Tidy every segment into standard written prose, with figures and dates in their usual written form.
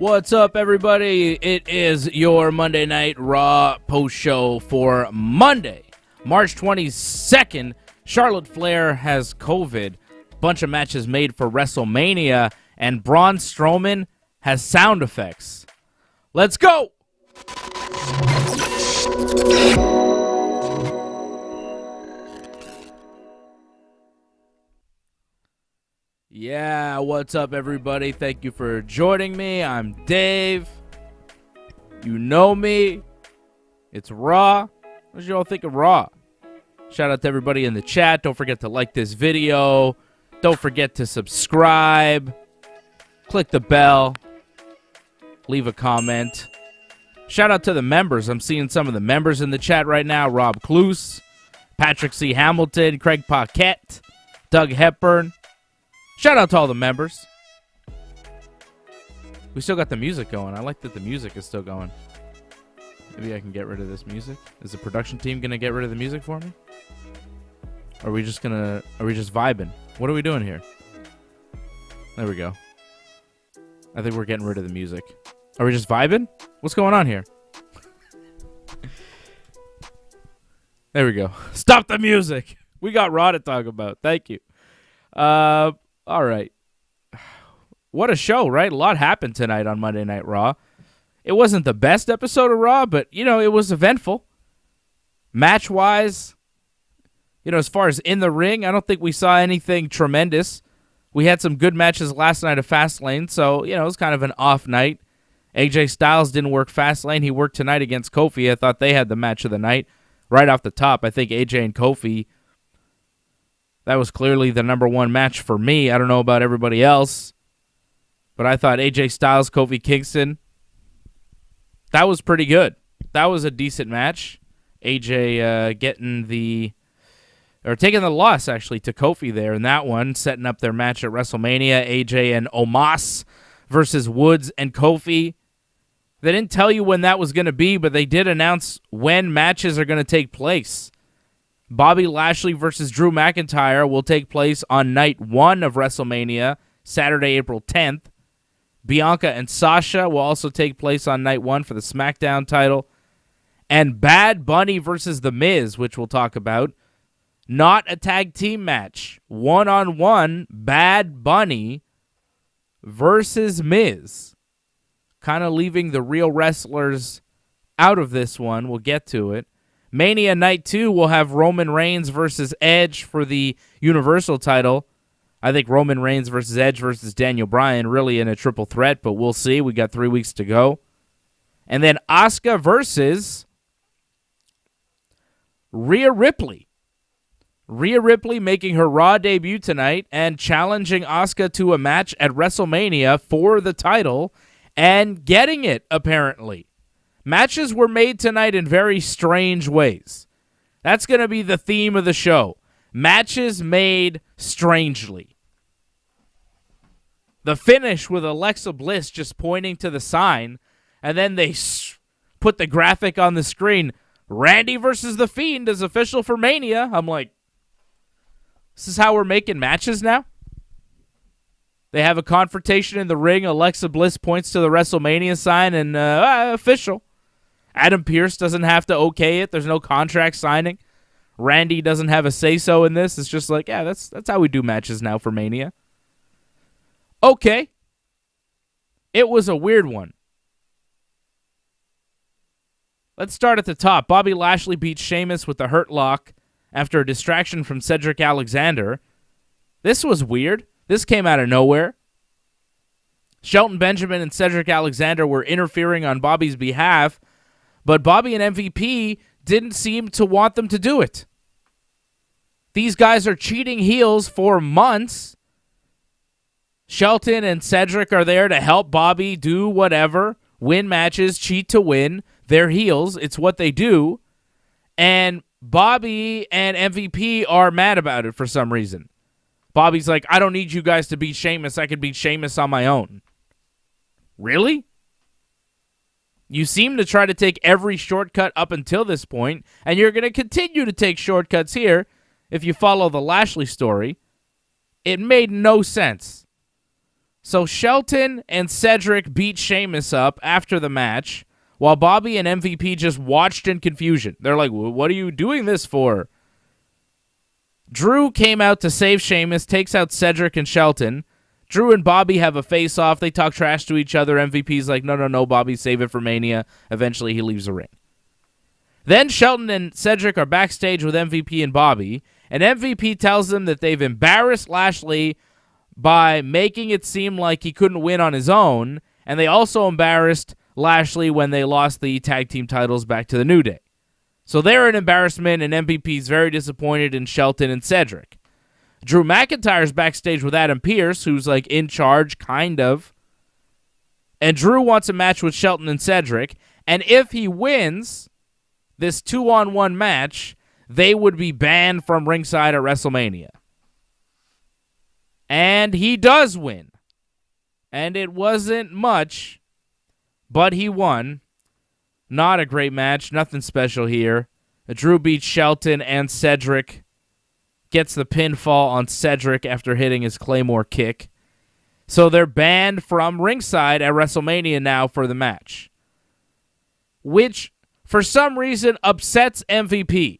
What's up, everybody? It is your Monday Night Raw post show for Monday, March 22nd. Charlotte Flair has COVID. Bunch of matches made for WrestleMania, and Braun Strowman has sound effects. Let's go! Yeah, what's up, everybody? Thank you for joining me. I'm Dave. You know me. It's Raw. What did you all think of Raw? Shout out to everybody in the chat. Don't forget to like this video. Don't forget to subscribe. Click the bell. Leave a comment. Shout out to the members. I'm seeing some of the members in the chat right now. Rob Cluse, Patrick C. Hamilton, Craig Paquette, Doug Hepburn. Shout out to all the members. We still got the music going. I like that the music is still going. Maybe I can get rid of this music. Is the production team going to get rid of the music for me? Are we just vibing? What are we doing here? There we go. I think we're getting rid of the music. Are we just vibing? What's going on here? There we go. Stop the music. We got Raw to talk about. Thank you. All right. What a show, right? A lot happened tonight on Monday Night Raw. It wasn't the best episode of Raw, but, it was eventful. Match-wise, as far as in the ring, I don't think we saw anything tremendous. We had some good matches last night at Fastlane, so, it was kind of an off night. AJ Styles didn't work Fastlane. He worked tonight against Kofi. I thought they had the match of the night right off the top. I think AJ and Kofi, that was clearly the number one match for me. I don't know about everybody else, but I thought AJ Styles, Kofi Kingston, that was pretty good. That was a decent match. AJ taking the loss, actually, to Kofi there in that one, setting up their match at WrestleMania. AJ and Omos versus Woods and Kofi. They didn't tell you when that was going to be, but they did announce when matches are going to take place. Bobby Lashley versus Drew McIntyre will take place on night 1 of WrestleMania, Saturday, April 10th. Bianca and Sasha will also take place on night 1 for the Smackdown title. And Bad Bunny versus The Miz, which we'll talk about. Not a tag team match. One-on-one, Bad Bunny versus Miz. Kind of leaving the real wrestlers out of this one. We'll get to it. Mania Night 2 will have Roman Reigns versus Edge for the Universal title. I think Roman Reigns versus Edge versus Daniel Bryan really in a triple threat, but we'll see. We got 3 weeks to go. And then Asuka versus Rhea Ripley. Rhea Ripley making her Raw debut tonight and challenging Asuka to a match at WrestleMania for the title and getting it, apparently. Matches were made tonight in very strange ways. That's going to be the theme of the show. Matches made strangely. The finish with Alexa Bliss just pointing to the sign, and then they put the graphic on the screen. Randy versus The Fiend is official for Mania. I'm like, this is how we're making matches now? They have a confrontation in the ring. Alexa Bliss points to the WrestleMania sign, and official. Adam Pearce doesn't have to okay it. There's no contract signing. Randy doesn't have a say-so in this. It's just like, yeah, that's how we do matches now for Mania. Okay. It was a weird one. Let's start at the top. Bobby Lashley beats Sheamus with the Hurt Lock after a distraction from Cedric Alexander. This was weird. This came out of nowhere. Shelton Benjamin and Cedric Alexander were interfering on Bobby's behalf, but Bobby and MVP didn't seem to want them to do it. These guys are cheating heels for months. Shelton and Cedric are there to help Bobby do whatever, win matches, cheat to win. They're heels. It's what they do. And Bobby and MVP are mad about it for some reason. Bobby's like, I don't need you guys to beat Sheamus. I can beat Sheamus on my own. Really? You seem to try to take every shortcut up until this point, and you're going to continue to take shortcuts here if you follow the Lashley story. It made no sense. So Shelton and Cedric beat Sheamus up after the match, while Bobby and MVP just watched in confusion. They're like, what are you doing this for? Drew came out to save Sheamus, takes out Cedric and Shelton. Drew and Bobby have a face-off. They talk trash to each other. MVP's like, no, Bobby, save it for Mania. Eventually, he leaves the ring. Then Shelton and Cedric are backstage with MVP and Bobby, and MVP tells them that they've embarrassed Lashley by making it seem like he couldn't win on his own, and they also embarrassed Lashley when they lost the tag team titles back to the New Day. So they're an embarrassment, and MVP's very disappointed in Shelton and Cedric. Drew McIntyre's backstage with Adam Pearce, who's like in charge, kind of. And Drew wants a match with Shelton and Cedric, and if he wins this 2-on-1 match, they would be banned from ringside at WrestleMania. And he does win. And it wasn't much, but he won. Not a great match, nothing special here. Drew beats Shelton and Cedric. Gets the pinfall on Cedric after hitting his Claymore kick. So they're banned from ringside at WrestleMania now for the match. Which, for some reason, upsets MVP.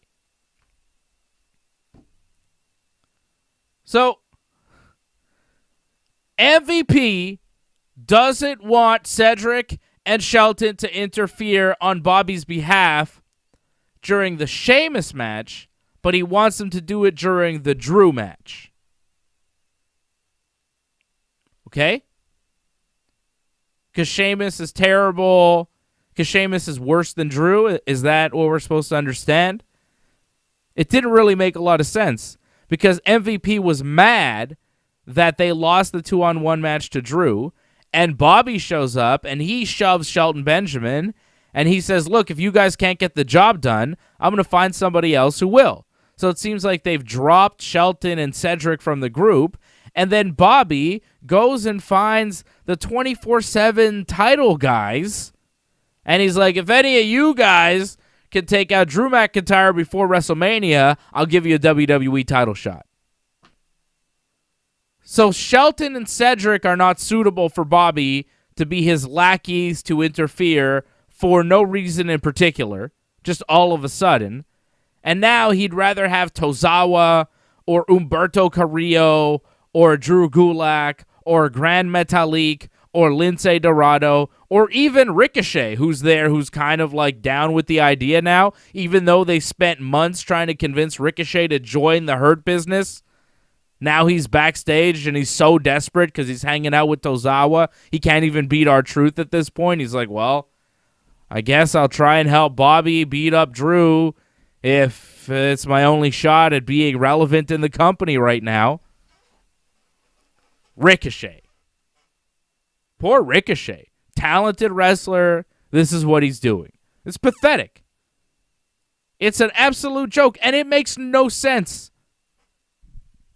So, MVP doesn't want Cedric and Shelton to interfere on Bobby's behalf during the Sheamus match, but he wants them to do it during the Drew match. Okay? Because Sheamus is terrible. Because Sheamus is worse than Drew. Is that what we're supposed to understand? It didn't really make a lot of sense. Because MVP was mad that they lost the 2-on-1 match to Drew. And Bobby shows up and he shoves Shelton Benjamin. And he says, look, if you guys can't get the job done, I'm going to find somebody else who will. So it seems like they've dropped Shelton and Cedric from the group. And then Bobby goes and finds the 24/7 title guys. And he's like, if any of you guys can take out Drew McIntyre before WrestleMania, I'll give you a WWE title shot. So Shelton and Cedric are not suitable for Bobby to be his lackeys to interfere for no reason in particular, just all of a sudden. And now he'd rather have Tozawa or Humberto Carrillo or Drew Gulak or Grand Metalik or Lince Dorado or even Ricochet, who's there, who's kind of like down with the idea now, even though they spent months trying to convince Ricochet to join the Hurt Business. Now he's backstage and he's so desperate because he's hanging out with Tozawa. He can't even beat R-Truth at this point. He's like, well, I guess I'll try and help Bobby beat up Drew if it's my only shot at being relevant in the company right now. Ricochet. Poor Ricochet. Talented wrestler. This is what he's doing. It's pathetic. It's an absolute joke, and it makes no sense.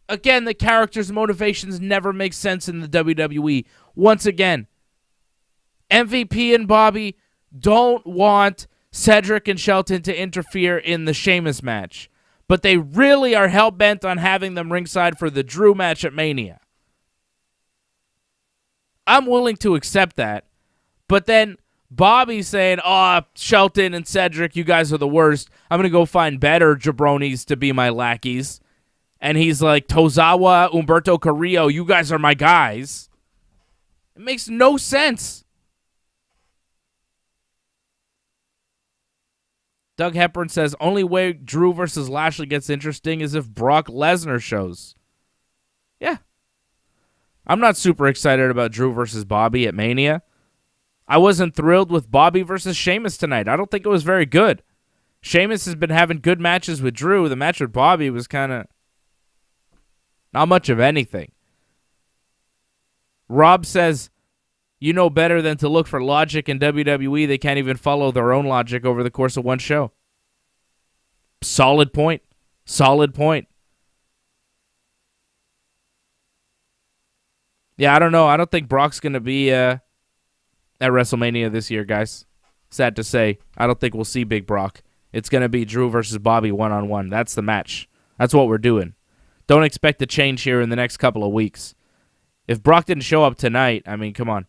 Again, the character's motivations never make sense in the WWE. Once again, MVP and Bobby don't want Cedric and Shelton to interfere in the Sheamus match, but they really are hell-bent on having them ringside for the Drew match at Mania. I'm willing to accept that, but then Bobby's saying, Shelton and Cedric, you guys are the worst. I'm going to go find better jabronis to be my lackeys. And he's like, Tozawa, Humberto Carrillo, you guys are my guys. It makes no sense. Doug Hepburn says, only way Drew versus Lashley gets interesting is if Brock Lesnar shows. Yeah. I'm not super excited about Drew versus Bobby at Mania. I wasn't thrilled with Bobby versus Sheamus tonight. I don't think it was very good. Sheamus has been having good matches with Drew. The match with Bobby was kind of not much of anything. Rob says, you know better than to look for logic in WWE. They can't even follow their own logic over the course of one show. Solid point. Solid point. Yeah, I don't know. I don't think Brock's going to be at WrestleMania this year, guys. Sad to say. I don't think we'll see Big Brock. It's going to be Drew versus Bobby one-on-one. That's the match. That's what we're doing. Don't expect a change here in the next couple of weeks. If Brock didn't show up tonight, I mean, come on.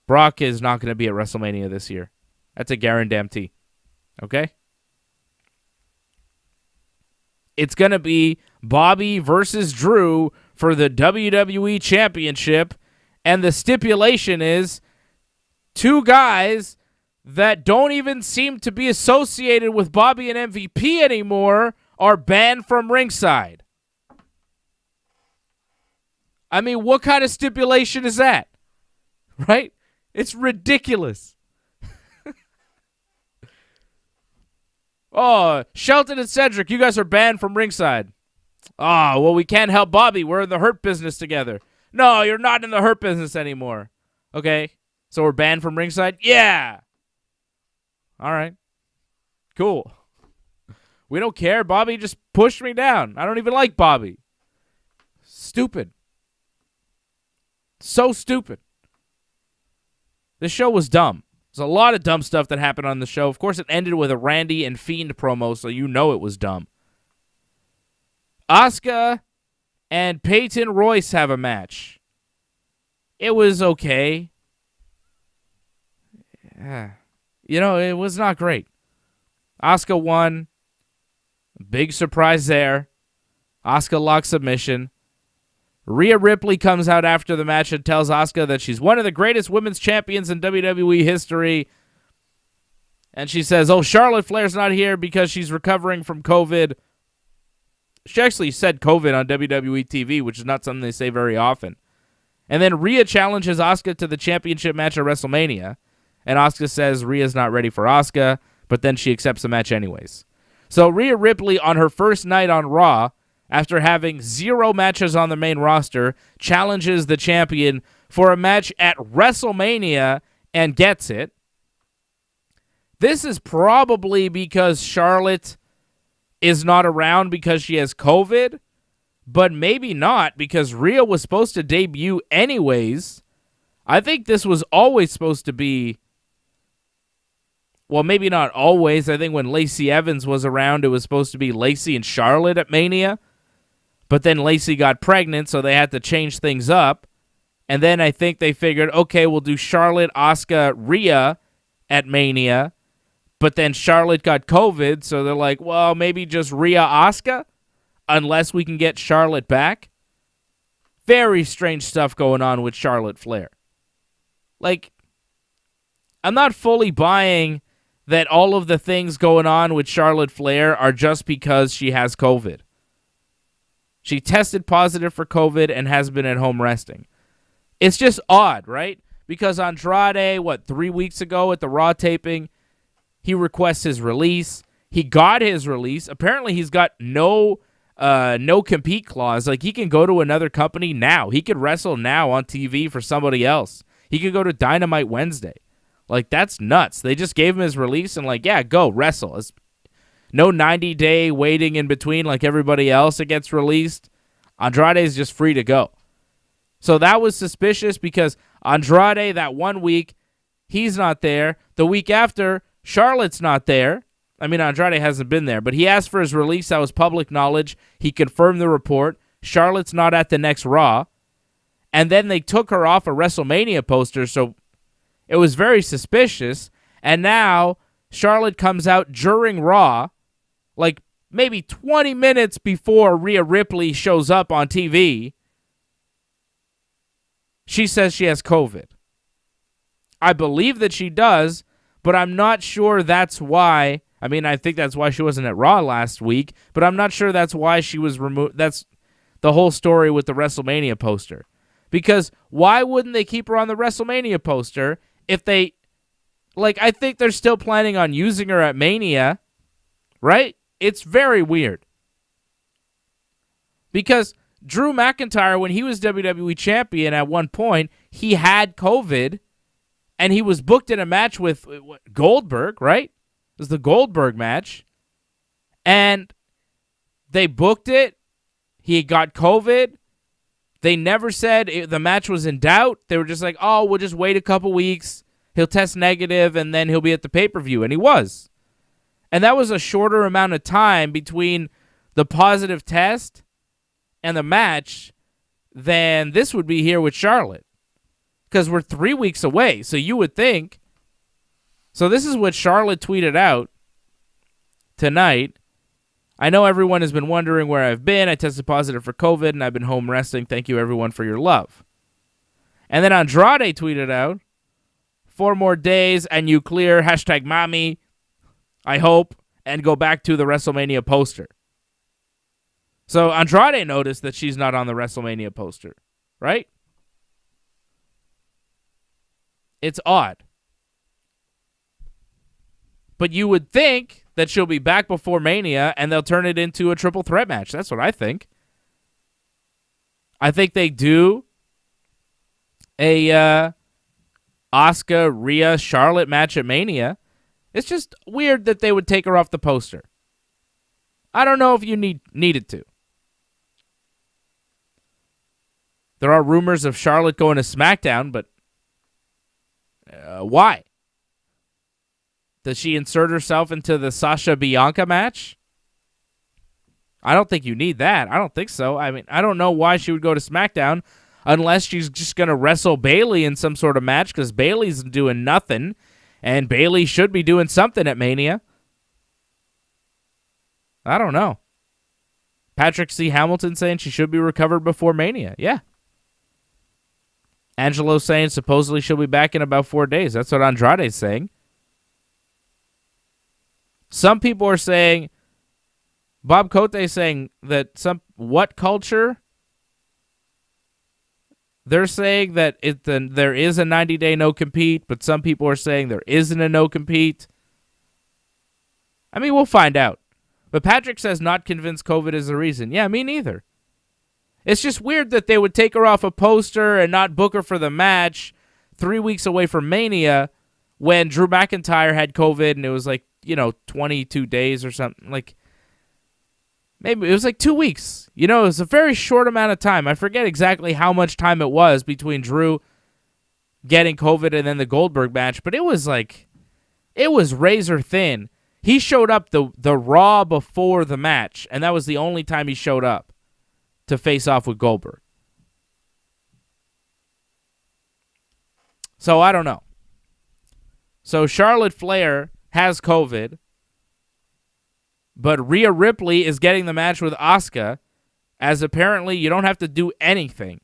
Brock is not going to be at WrestleMania this year. That's a guarantee. Okay? It's going to be Bobby versus Drew for the WWE Championship, and the stipulation is two guys that don't even seem to be associated with Bobby and MVP anymore are banned from ringside. I mean, what kind of stipulation is that? Right? It's ridiculous. Oh, Shelton and Cedric, you guys are banned from ringside. Oh, well, we can't help Bobby. We're in the Hurt Business together. No, you're not in the Hurt Business anymore. Okay, so we're banned from ringside? Yeah. All right. Cool. We don't care. Bobby just pushed me down. I don't even like Bobby. Stupid. So stupid. This show was dumb. There's a lot of dumb stuff that happened on the show. Of course, it ended with a Randy and Fiend promo, so you know it was dumb. Asuka and Peyton Royce have a match. It was okay. You know, it was not great. Asuka won. Big surprise there. Asuka lock submission. Rhea Ripley comes out after the match and tells Asuka that she's one of the greatest women's champions in WWE history. And she says, oh, Charlotte Flair's not here because she's recovering from COVID. She actually said COVID on WWE TV, which is not something they say very often. And then Rhea challenges Asuka to the championship match at WrestleMania. And Asuka says Rhea's not ready for Asuka, but then she accepts the match anyways. So Rhea Ripley on her first night on Raw, after having 0 matches on the main roster, challenges the champion for a match at WrestleMania and gets it. This is probably because Charlotte is not around because she has COVID, but maybe not because Rhea was supposed to debut anyways. I think this was always supposed to be, well, maybe not always. I think when Lacey Evans was around, it was supposed to be Lacey and Charlotte at Mania. But then Lacey got pregnant, so they had to change things up. And then I think they figured, okay, we'll do Charlotte, Asuka, Rhea at Mania. But then Charlotte got COVID, so they're like, well, maybe just Rhea, Asuka, unless we can get Charlotte back. Very strange stuff going on with Charlotte Flair. Like, I'm not fully buying that all of the things going on with Charlotte Flair are just because she has COVID. She tested positive for COVID and has been at home resting. It's just odd, right? Because Andrade, 3 weeks ago at the Raw taping, he requests his release. He got his release. Apparently, he's got no compete clause. Like, he can go to another company now. He could wrestle now on TV for somebody else. He could go to Dynamite Wednesday. Like, that's nuts. They just gave him his release and like, yeah, go wrestle. It's no 90-day waiting in between like everybody else that gets released. Andrade is just free to go. So that was suspicious because Andrade, that 1 week, he's not there. The week after, Charlotte's not there. I mean, Andrade hasn't been there, but he asked for his release. That was public knowledge. He confirmed the report. Charlotte's not at the next Raw. And then they took her off a WrestleMania poster, so it was very suspicious. And now Charlotte comes out during Raw, like maybe 20 minutes before Rhea Ripley shows up on TV. She says she has COVID. I believe that she does, but I'm not sure that's why. I mean, I think that's why she wasn't at Raw last week, but I'm not sure that's why she was removed. That's the whole story with the WrestleMania poster. Because why wouldn't they keep her on the WrestleMania poster if they, like, I think they're still planning on using her at Mania, right? It's very weird. Because Drew McIntyre, when he was WWE Champion at one point, he had COVID, and he was booked in a match with Goldberg, right? It was the Goldberg match. And they booked it. He got COVID. They never said the match was in doubt. They were just like, oh, we'll just wait a couple weeks. He'll test negative, and then he'll be at the pay-per-view. And he was. And that was a shorter amount of time between the positive test and the match then this would be here with Charlotte. Because we're 3 weeks away. So you would think. So this is what Charlotte tweeted out tonight. I know everyone has been wondering where I've been. I tested positive for COVID, and I've been home resting. Thank you, everyone, for your love. And then Andrade tweeted out, 4 more days, and you clear, hashtag mommy, I hope, and go back to the WrestleMania poster. So Andrade noticed that she's not on the WrestleMania poster, right? It's odd. But you would think that she'll be back before Mania and they'll turn it into a triple threat match. That's what I think. I think they do a Asuka, Rhea, Charlotte match at Mania. It's just weird that they would take her off the poster. I don't know if you needed to. There are rumors of Charlotte going to SmackDown, but why? Does she insert herself into the Sasha-Bianca match? I don't think you need that. I don't think so. I mean, I don't know why she would go to SmackDown unless she's just going to wrestle Bayley in some sort of match because Bayley's doing nothing, and Bayley should be doing something at Mania. I don't know. Patrick C. Hamilton saying she should be recovered before Mania. Yeah. Angelo saying supposedly she'll be back in about 4 days. That's what Andrade's saying. Some people are saying, Bob Cote saying that what culture? They're saying that there is a 90-day no-compete, but some people are saying there isn't a no-compete. I mean, we'll find out. But Patrick says not convinced COVID is the reason. Yeah, me neither. It's just weird that they would take her off a poster and not book her for the match 3 weeks away from Mania when Drew McIntyre had COVID and it was 22 days or something. Maybe it was 2 weeks. It was a very short amount of time. I forget exactly how much time it was between Drew getting COVID and then the Goldberg match, but it was razor thin. He showed up the Raw before the match, and that was the only time he showed up to face off with Goldberg. So I don't know. So Charlotte Flair has COVID, but Rhea Ripley is getting the match with Asuka, as apparently you don't have to do anything.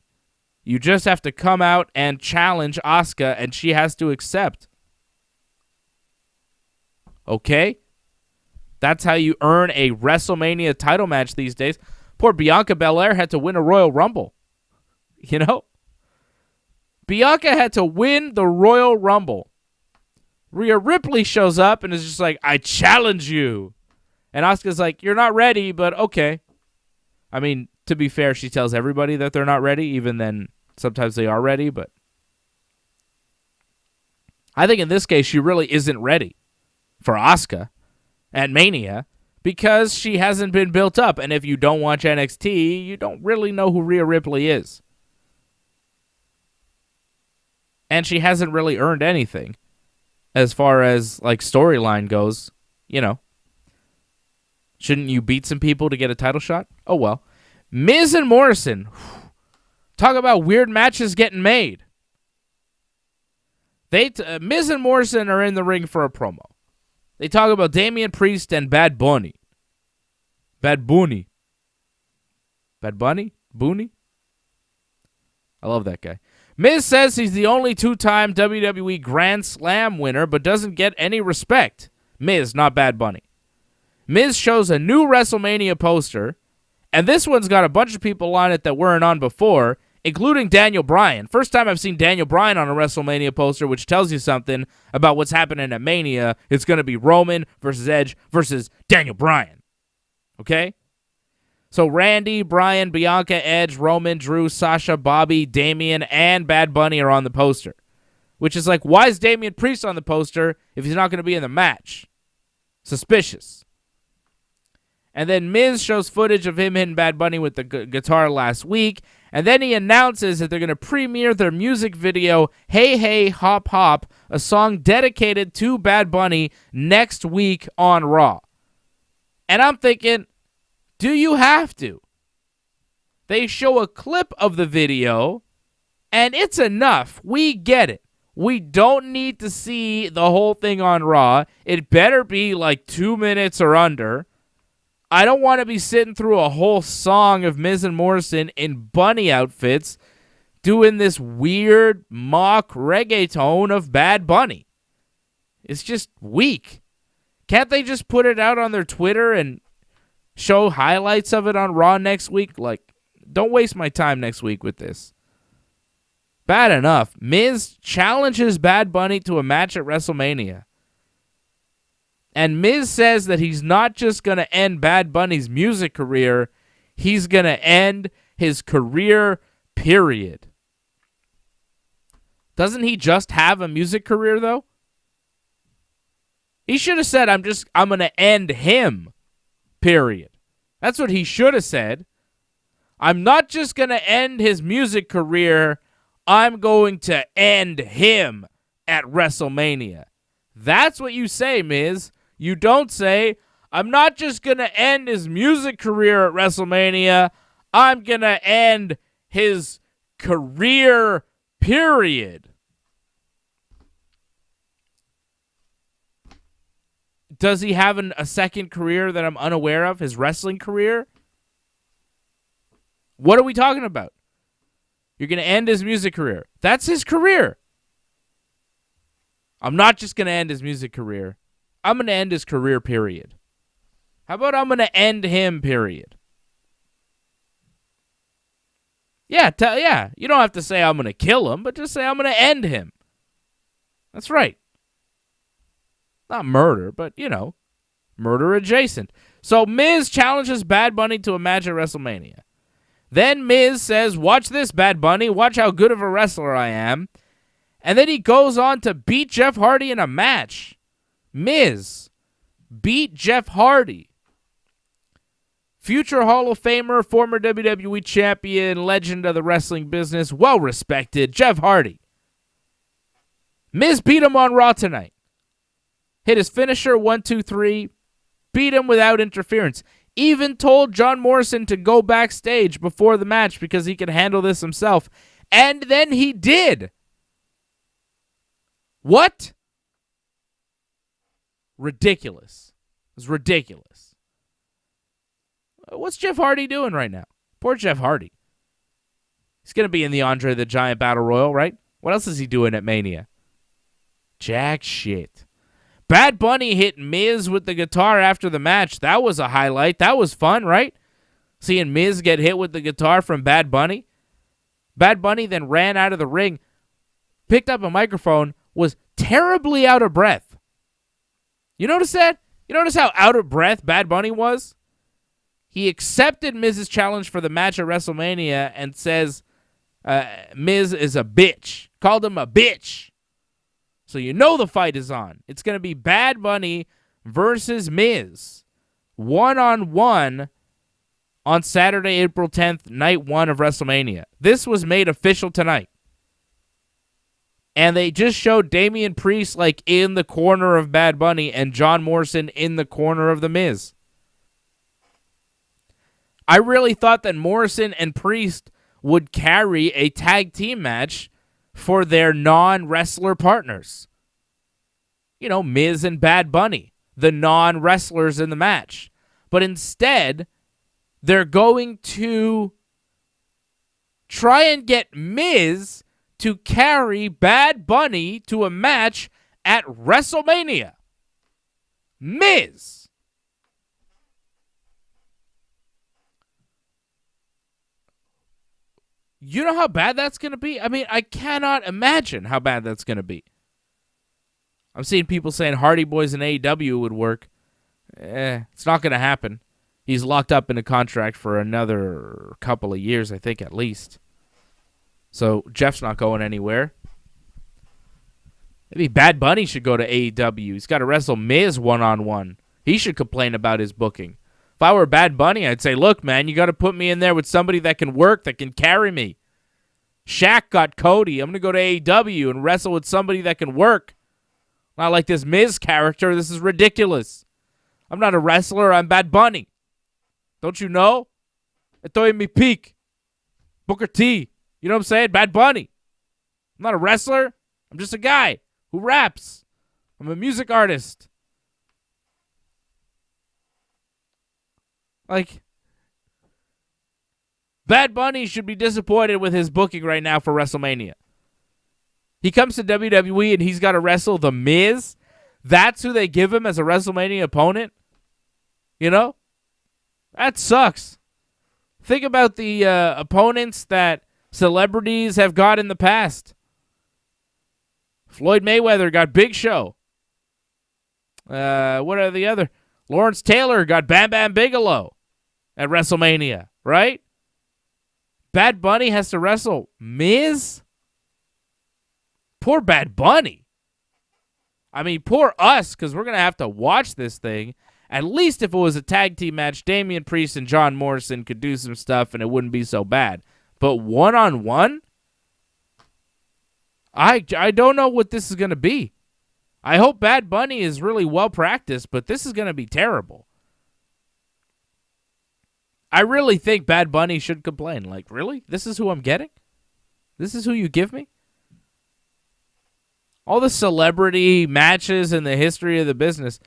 You just have to come out and challenge Asuka, and she has to accept. Okay? That's how you earn a WrestleMania title match these days. Poor Bianca Belair had to win a Royal Rumble. Bianca had to win the Royal Rumble. Rhea Ripley shows up and is just like, I challenge you. And Asuka's like, you're not ready, but okay. I mean, to be fair, she tells everybody that they're not ready, even then sometimes they are ready, but I think in this case she really isn't ready for Asuka at Mania because she hasn't been built up. And if you don't watch NXT, you don't really know who Rhea Ripley is. And she hasn't really earned anything as far as storyline goes. Shouldn't you beat some people to get a title shot? Oh well. Miz and Morrison. Talk about weird matches getting made. Miz and Morrison are in the ring for a promo. They talk about Damian Priest and Bad Bunny. Bad Bunny? Booney? I love that guy. Miz says he's the only 2-time WWE Grand Slam winner, but doesn't get any respect. Miz, not Bad Bunny. Miz shows a new WrestleMania poster, and this one's got a bunch of people on it that weren't on before, including Daniel Bryan. First time I've seen Daniel Bryan on a WrestleMania poster, which tells you something about what's happening at Mania. It's going to be Roman versus Edge versus Daniel Bryan. Okay? So Randy, Bryan, Bianca, Edge, Roman, Drew, Sasha, Bobby, Damian, and Bad Bunny are on the poster. Which is why is Damian Priest on the poster if he's not going to be in the match? Suspicious. And then Miz shows footage of him hitting Bad Bunny with the guitar last week. And then he announces that they're going to premiere their music video, Hey Hey Hop Hop, a song dedicated to Bad Bunny, next week on Raw. And I'm thinking, do you have to? They show a clip of the video, and it's enough. We get it. We don't need to see the whole thing on Raw. It better be like 2 minutes or under. I don't want to be sitting through a whole song of Miz and Morrison in bunny outfits doing this weird mock reggaeton of Bad Bunny. It's just weak. Can't they just put it out on their Twitter and show highlights of it on Raw next week? Like, don't waste my time next week with this. Bad enough. Miz challenges Bad Bunny to a match at WrestleMania. And Miz says that he's not just going to end Bad Bunny's music career, he's going to end his career, period. Doesn't he just have a music career, though? He should have said, I'm going to end him, period. That's what he should have said. I'm not just going to end his music career, I'm going to end him at WrestleMania. That's what you say, Miz. You don't say, I'm not just going to end his music career at WrestleMania, I'm going to end his career, period. Does he have a second career that I'm unaware of? His wrestling career? What are we talking about? You're going to end his music career. That's his career. I'm not just going to end his music career. I'm going to end his career, period. How about I'm going to end him, period? Yeah, you don't have to say I'm going to kill him, but just say I'm going to end him. That's right. Not murder, but, murder adjacent. So Miz challenges Bad Bunny to a match at WrestleMania. Then Miz says, watch this, Bad Bunny. Watch how good of a wrestler I am. And then he goes on to beat Jeff Hardy in a match. Miz beat Jeff Hardy. Future Hall of Famer, former WWE champion, legend of the wrestling business, well-respected Jeff Hardy. Miz beat him on Raw tonight. Hit his finisher, 1, 2, 3. Beat him without interference. Even told John Morrison to go backstage before the match because he could handle this himself. And then he did. What? Ridiculous. It was ridiculous. What's Jeff Hardy doing right now? Poor Jeff Hardy. He's going to be in the Andre the Giant Battle Royal, right? What else is he doing at Mania? Jack shit. Bad Bunny hit Miz with the guitar after the match. That was a highlight. That was fun, right? Seeing Miz get hit with the guitar from Bad Bunny. Bad Bunny then ran out of the ring, picked up a microphone, was terribly out of breath. You notice that? You notice how out of breath Bad Bunny was? He accepted Miz's challenge for the match at WrestleMania and says Miz is a bitch. Called him a bitch. So you know the fight is on. It's going to be Bad Bunny versus Miz. 1-on-1 on Saturday, April 10th, night 1 of WrestleMania. This was made official tonight. And they just showed Damian Priest like in the corner of Bad Bunny and John Morrison in the corner of The Miz. I really thought that Morrison and Priest would carry a tag team match for their non-wrestler partners. Miz and Bad Bunny, the non-wrestlers in the match. But instead, they're going to try and get Miz to carry Bad Bunny to a match at WrestleMania. Miz. You know how bad that's going to be? I mean, I cannot imagine how bad that's going to be. I'm seeing people saying Hardy Boys and AEW would work. It's not going to happen. He's locked up in a contract for another couple of years, I think, at least. So Jeff's not going anywhere. Maybe Bad Bunny should go to AEW. He's got to wrestle Miz 1-on-1. He should complain about his booking. If I were Bad Bunny, I'd say, look, man, you got to put me in there with somebody that can work, that can carry me. Shaq got Cody. I'm going to go to AEW and wrestle with somebody that can work. Not like this Miz character. This is ridiculous. I'm not a wrestler. I'm Bad Bunny. Don't you know? Estoy en mi peak. Booker T. You know what I'm saying? Bad Bunny. I'm not a wrestler. I'm just a guy who raps. I'm a music artist. Like, Bad Bunny should be disappointed with his booking right now for WrestleMania. He comes to WWE and he's got to wrestle The Miz. That's who they give him as a WrestleMania opponent. You know? That sucks. Think about the opponents that celebrities have got in the past. Floyd Mayweather got Big Show. What are the other? Lawrence Taylor got Bam Bam Bigelow at WrestleMania, right? Bad Bunny has to wrestle Miz? Poor Bad Bunny. I mean, poor us, because we're going to have to watch this thing. At least if it was a tag team match, Damian Priest and John Morrison could do some stuff and it wouldn't be so bad. But one-on-one? I don't know what this is going to be. I hope Bad Bunny is really well practiced, but this is going to be terrible. I really think Bad Bunny should complain. Like, really? This is who I'm getting? This is who you give me? All the celebrity matches in the history of the business,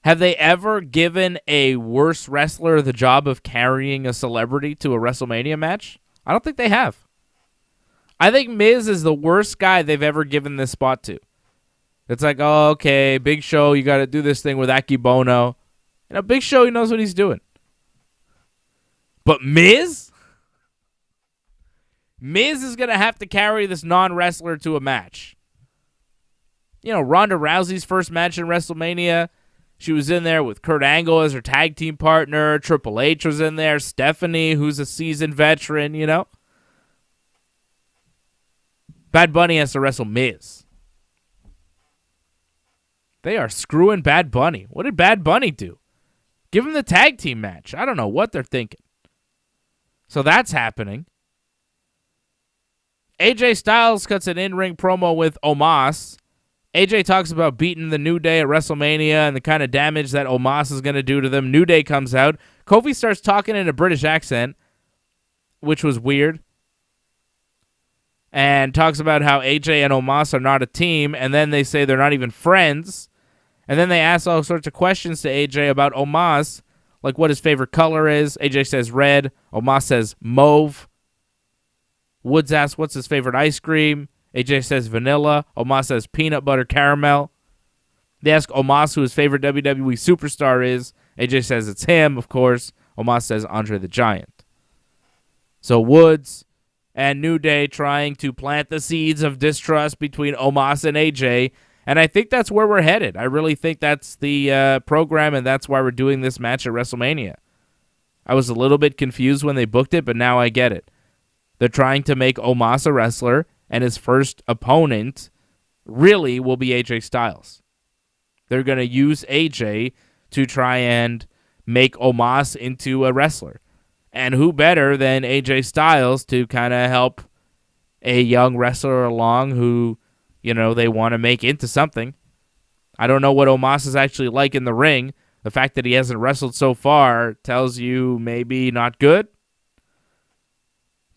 have they ever given a worse wrestler the job of carrying a celebrity to a WrestleMania match? I don't think they have. I think Miz is the worst guy they've ever given this spot to. It's like, oh, okay, Big Show, you got to do this thing with Akibono. You know, Big Show, he knows what he's doing. But Miz? Miz is going to have to carry this non-wrestler to a match. You know, Ronda Rousey's first match in WrestleMania, she was in there with Kurt Angle as her tag team partner. Triple H was in there. Stephanie, who's a seasoned veteran, you know. Bad Bunny has to wrestle Miz. They are screwing Bad Bunny. What did Bad Bunny do? Give him the tag team match. I don't know what they're thinking. So that's happening. AJ Styles cuts an in-ring promo with Omos. AJ talks about beating the New Day at WrestleMania and the kind of damage that Omos is going to do to them. New Day comes out. Kofi starts talking in a British accent, which was weird, and talks about how AJ and Omos are not a team, and then they say they're not even friends, and then they ask all sorts of questions to AJ about Omos, like what his favorite color is. AJ says red. Omos says mauve. Woods asks what's his favorite ice cream. AJ says vanilla. Omos says peanut butter caramel. They ask Omos who his favorite WWE superstar is. AJ says it's him, of course. Omos says Andre the Giant. So Woods and New Day trying to plant the seeds of distrust between Omos and AJ, and I think that's where we're headed. I really think that's the program, and that's why we're doing this match at WrestleMania. I was a little bit confused when they booked it, but now I get it. They're trying to make Omos a wrestler, and his first opponent really will be AJ Styles. They're going to use AJ to try and make Omos into a wrestler. And who better than AJ Styles to kind of help a young wrestler along who, you know, they want to make into something. I don't know what Omos is actually like in the ring. The fact that he hasn't wrestled so far tells you maybe not good.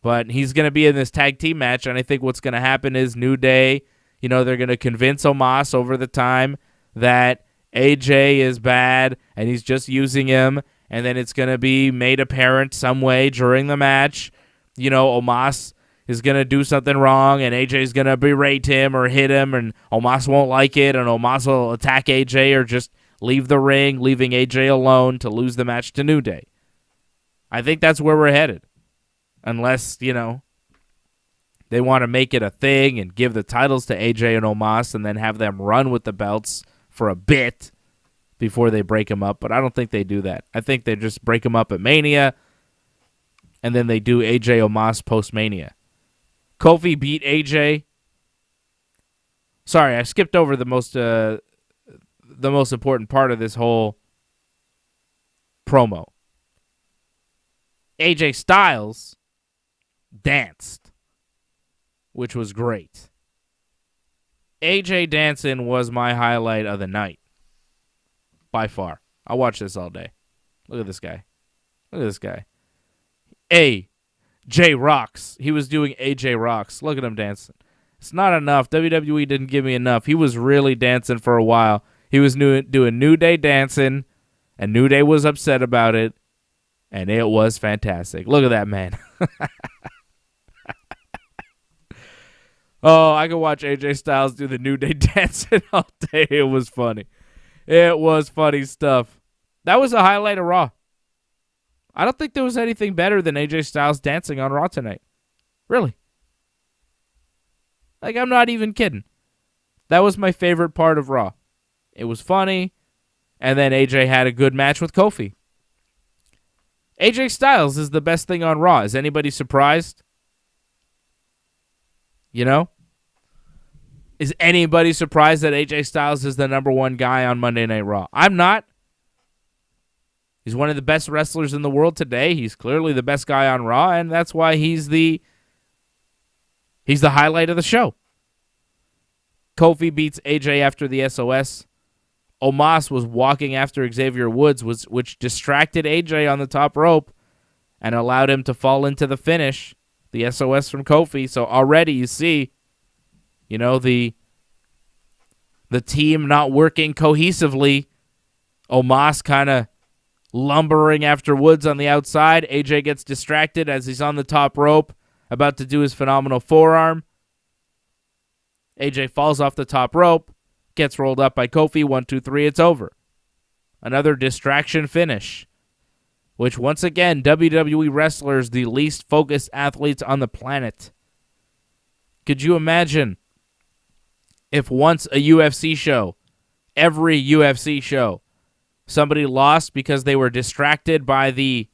But he's going to be in this tag team match, and I think what's going to happen is New Day, you know, they're going to convince Omos over the time that AJ is bad and he's just using him, and then it's going to be made apparent some way during the match. You know, Omos is going to do something wrong, and AJ is going to berate him or hit him, and Omos won't like it, and Omos will attack AJ or just leave the ring, leaving AJ alone to lose the match to New Day. I think that's where we're headed. Unless, you know, they want to make it a thing and give the titles to AJ and Omos and then have them run with the belts for a bit before they break them up. But I don't think they do that. I think they just break them up at Mania and then they do AJ Omos post-Mania. Kofi beat AJ. Sorry, I skipped over the most important part of this whole promo. AJ Styles danced, which was great. AJ dancing was my highlight of the night. By far. I'll watch this all day. Look at this guy. Look at this guy. Hey, J Rocks. He was doing AJ Rocks. Look at him dancing. It's not enough. WWE didn't give me enough. He was really dancing for a while. He was doing New Day dancing, and New Day was upset about it, and it was fantastic. Look at that man. Oh, I could watch AJ Styles do the New Day dancing all day. It was funny. It was funny stuff. That was a highlight of Raw. I don't think there was anything better than AJ Styles dancing on Raw tonight. Really. Like, I'm not even kidding. That was my favorite part of Raw. It was funny, and then AJ had a good match with Kofi. AJ Styles is the best thing on Raw. Is anybody surprised? You know? Is anybody surprised that AJ Styles is the number one guy on Monday Night Raw? I'm not. He's one of the best wrestlers in the world today. He's clearly the best guy on Raw, and that's why he's the highlight of the show. Kofi beats AJ after the SOS. Omos was walking after Xavier Woods, which distracted AJ on the top rope and allowed him to fall into the finish, the SOS from Kofi. So already you see, you know, the team not working cohesively. Omos kind of lumbering after Woods on the outside. AJ gets distracted as he's on the top rope, about to do his phenomenal forearm. AJ falls off the top rope, gets rolled up by Kofi. 1, 2, 3, it's over. Another distraction finish, which once again, WWE wrestlers, the least focused athletes on the planet. Could you imagine if once a UFC show, every UFC show, somebody lost because they were distracted by the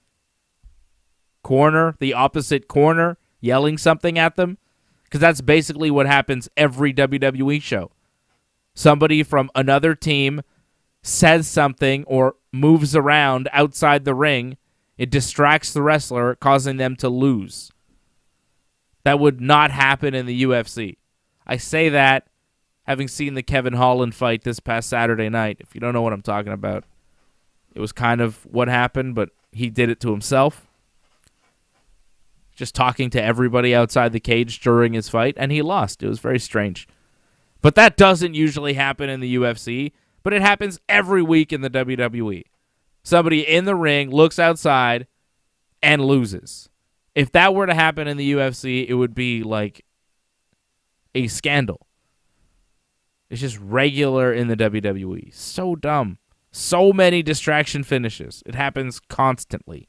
corner, the opposite corner, yelling something at them? Because that's basically what happens every WWE show. Somebody from another team says something or moves around outside the ring. It distracts the wrestler, causing them to lose. That would not happen in the UFC. I say that having seen the Kevin Holland fight this past Saturday night. If you don't know what I'm talking about, it was kind of what happened, but he did it to himself. Just talking to everybody outside the cage during his fight, and he lost. It was very strange. But that doesn't usually happen in the UFC, but it happens every week in the WWE. Somebody in the ring looks outside and loses. If that were to happen in the UFC, it would be like a scandal. It's just regular in the WWE. So dumb. So many distraction finishes. It happens constantly.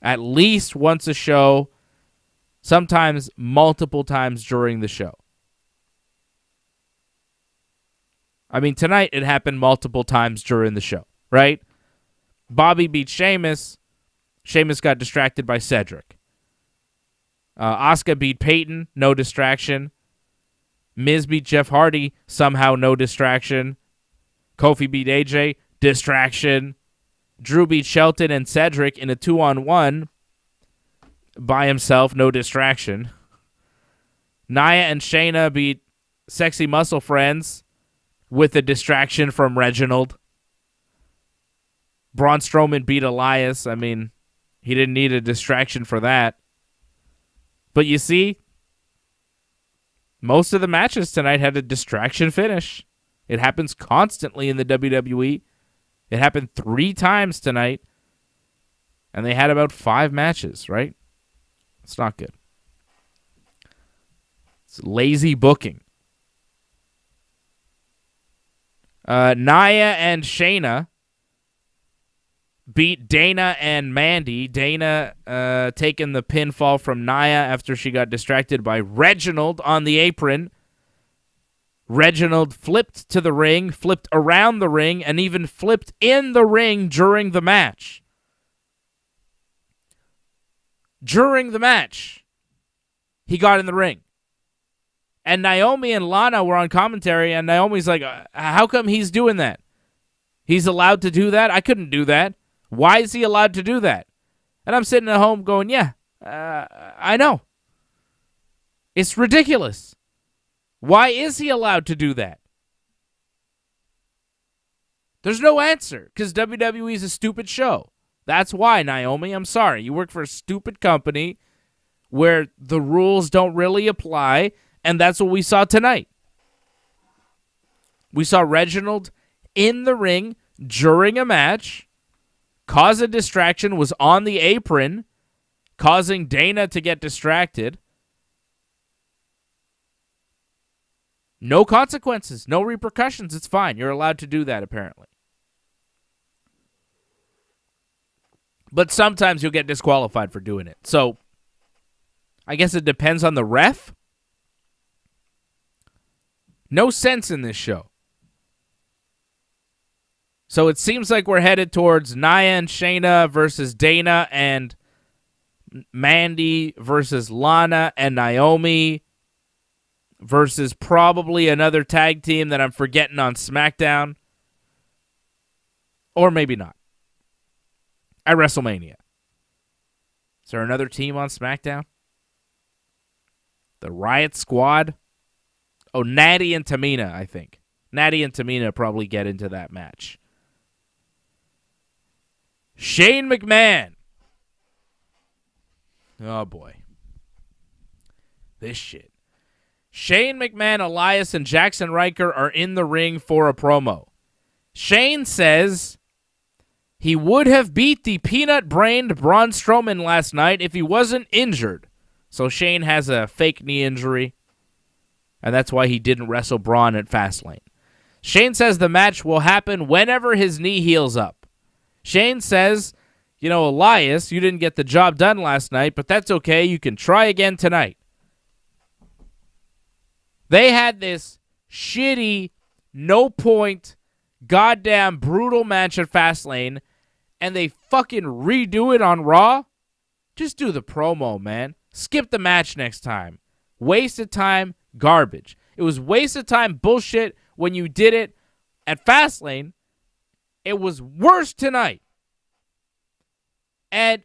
At least once a show, sometimes multiple times during the show. I mean, tonight it happened multiple times during the show, right? Bobby beat Sheamus. Sheamus got distracted by Cedric. Asuka beat Peyton, no distraction. Miz beat Jeff Hardy, somehow no distraction. Kofi beat AJ, distraction. Drew beat Shelton and Cedric in a 2-on-1 by himself, no distraction. Nia and Shayna beat Sexy Muscle Friends with a distraction from Reginald. Braun Strowman beat Elias. I mean, he didn't need a distraction for that. But you see, most of the matches tonight had a distraction finish. It happens constantly in the WWE. It happened 3 times tonight. And they had about 5 matches, right? It's not good. It's lazy booking. Nia and Shayna beat Dana and Mandy. Dana taking the pinfall from Nia after she got distracted by Reginald on the apron. Reginald flipped to the ring, flipped around the ring, and even flipped in the ring during the match. During the match, he got in the ring. And Naomi and Lana were on commentary, and Naomi's like, how come he's doing that? He's allowed to do that? I couldn't do that. Why is he allowed to do that? And I'm sitting at home going, yeah, I know. It's ridiculous. Why is he allowed to do that? There's no answer, because WWE is a stupid show. That's why, Naomi. I'm sorry. You work for a stupid company where the rules don't really apply, and that's what we saw tonight. We saw Reginald in the ring during a match, cause a distraction, was on the apron, causing Dana to get distracted. No consequences, no repercussions. It's fine. You're allowed to do that, apparently. But sometimes you'll get disqualified for doing it. So, I guess it depends on the ref. No sense in this show. So it seems like we're headed towards Nia and Shayna versus Dana and Mandy versus Lana and Naomi versus probably another tag team that I'm forgetting on SmackDown. Or maybe not. At WrestleMania. Is there another team on SmackDown? The Riot Squad? Oh, Natty and Tamina, I think. Natty and Tamina probably get into that match. Shane McMahon. Oh, boy. This shit. Shane McMahon, Elias, and Jackson Riker are in the ring for a promo. Shane says he would have beat the peanut-brained Braun Strowman last night if he wasn't injured. So Shane has a fake knee injury, and that's why he didn't wrestle Braun at Fastlane. Shane says the match will happen whenever his knee heals up. Shane says, you know, Elias, you didn't get the job done last night, but that's okay. You can try again tonight. They had this shitty, no-point, goddamn brutal match at Fastlane, and they fucking redo it on Raw? Just do the promo, man. Skip the match next time. Wasted time, garbage. It was wasted time bullshit when you did it at Fastlane. It was worse tonight. And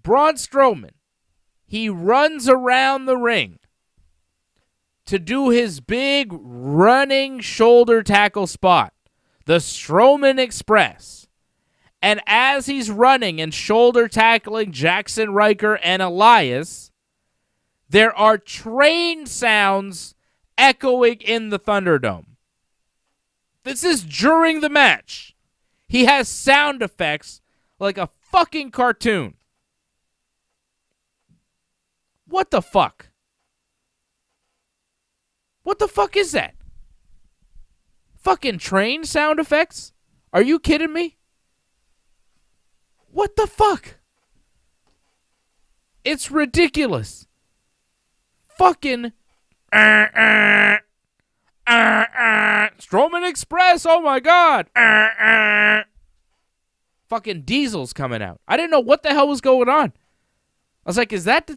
Braun Strowman, he runs around the ring to do his big running shoulder tackle spot, the Strowman Express. And as he's running and shoulder tackling Jackson Riker and Elias, there are train sounds echoing in the Thunderdome. This is during the match. He has sound effects like a fucking cartoon. What the fuck? What the fuck is that? Fucking train sound effects? Are you kidding me? What the fuck? It's ridiculous. Fucking Strowman Express, oh my god. Fucking Diesel's coming out. I didn't know what the hell was going on. I was like, is that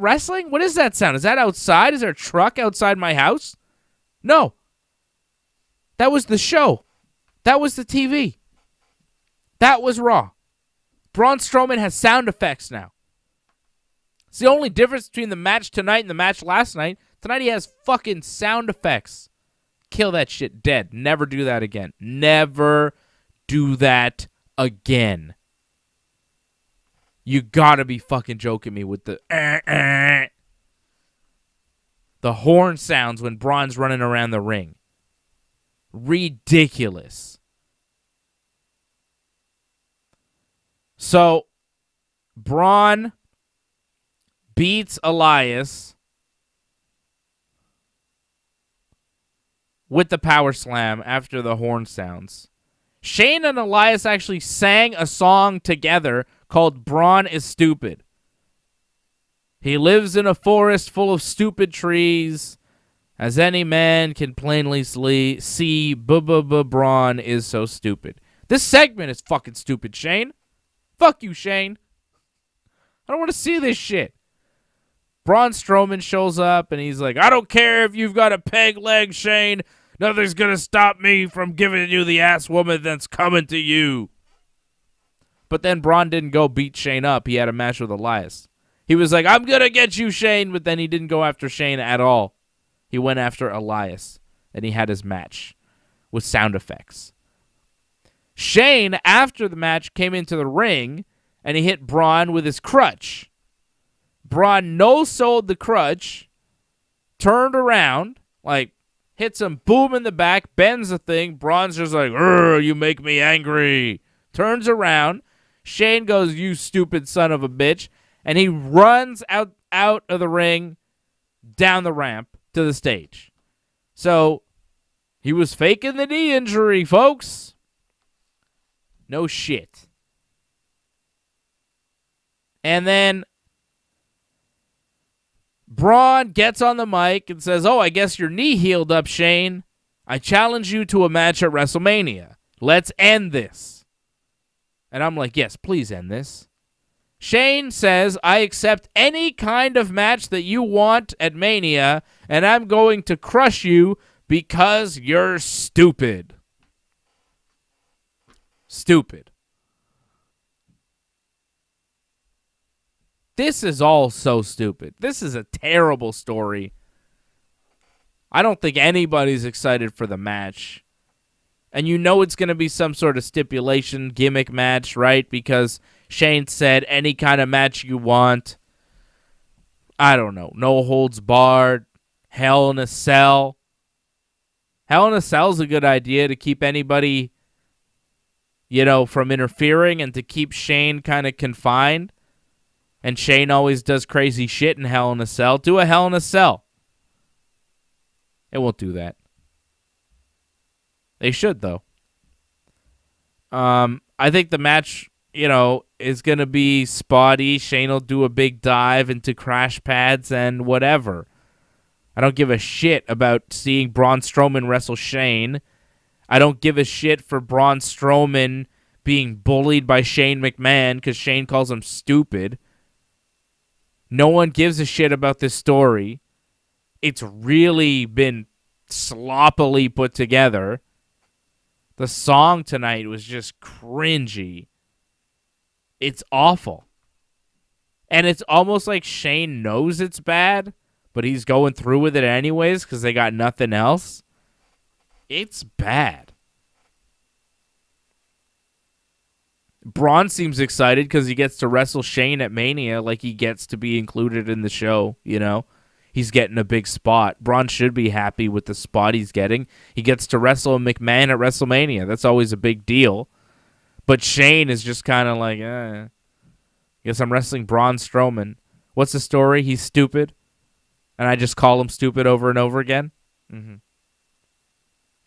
wrestling? What is that sound? Is that outside? Is there a truck outside my house? No. That was the show. That was the TV. That was Raw. Braun Strowman has sound effects now. It's the only difference between the match tonight and the match last night. Tonight he has fucking sound effects. Kill that shit dead. Never do that again. Never do that again. You gotta be fucking joking me with the horn sounds when Braun's running around the ring. Ridiculous. So, Braun beats Elias with the power slam after the horn sounds. Shane and Elias actually sang a song together called Braun is Stupid. He lives in a forest full of stupid trees. As any man can plainly see, Braun is so stupid. This segment is fucking stupid, Shane. Fuck you, Shane. I don't want to see this shit. Braun Strowman shows up and he's like, I don't care if you've got a peg leg, Shane. Nothing's going to stop me from giving you the ass woman that's coming to you. But then Braun didn't go beat Shane up. He had a match with Elias. He was like, I'm going to get you, Shane. But then he didn't go after Shane at all. He went after Elias. And he had his match with sound effects. Shane, after the match, came into the ring and he hit Braun with his crutch. Braun no-sold the crutch, turned around, like, hits him, boom, in the back, bends the thing. Braun's just like, you make me angry. Turns around. Shane goes, you stupid son of a bitch. And he runs out of the ring, down the ramp to the stage. So, he was faking the knee injury, folks. No shit. And then Braun gets on the mic and says, I guess your knee healed up, Shane. I challenge you to a match at WrestleMania. Let's end this. And I'm like, yes, please end this. Shane says, I accept any kind of match that you want at Mania, and I'm going to crush you because you're stupid. Stupid. This is all so stupid. This is a terrible story. I don't think anybody's excited for the match. And you know it's going to be some sort of stipulation gimmick match, right? Because Shane said any kind of match you want. I don't know. No holds barred. Hell in a Cell. Hell in a Cell is a good idea to keep anybody, from interfering and to keep Shane kind of confined. And Shane always does crazy shit in Hell in a Cell. Do a Hell in a Cell. It won't do that. They should, though. I think the match, is going to be spotty. Shane will do a big dive into crash pads and whatever. I don't give a shit about seeing Braun Strowman wrestle Shane. I don't give a shit for Braun Strowman being bullied by Shane McMahon because Shane calls him stupid. No one gives a shit about this story. It's really been sloppily put together. The song tonight was just cringy. It's awful. And it's almost like Shane knows it's bad, but he's going through with it anyways because they got nothing else. It's bad. Braun seems excited because he gets to wrestle Shane at Mania, like he gets to be included in the show, He's getting a big spot. Braun should be happy with the spot he's getting. He gets to wrestle McMahon at WrestleMania. That's always a big deal. But Shane is just kind of like, guess I'm wrestling Braun Strowman. What's the story? He's stupid. And I just call him stupid over and over again? Mm-hmm.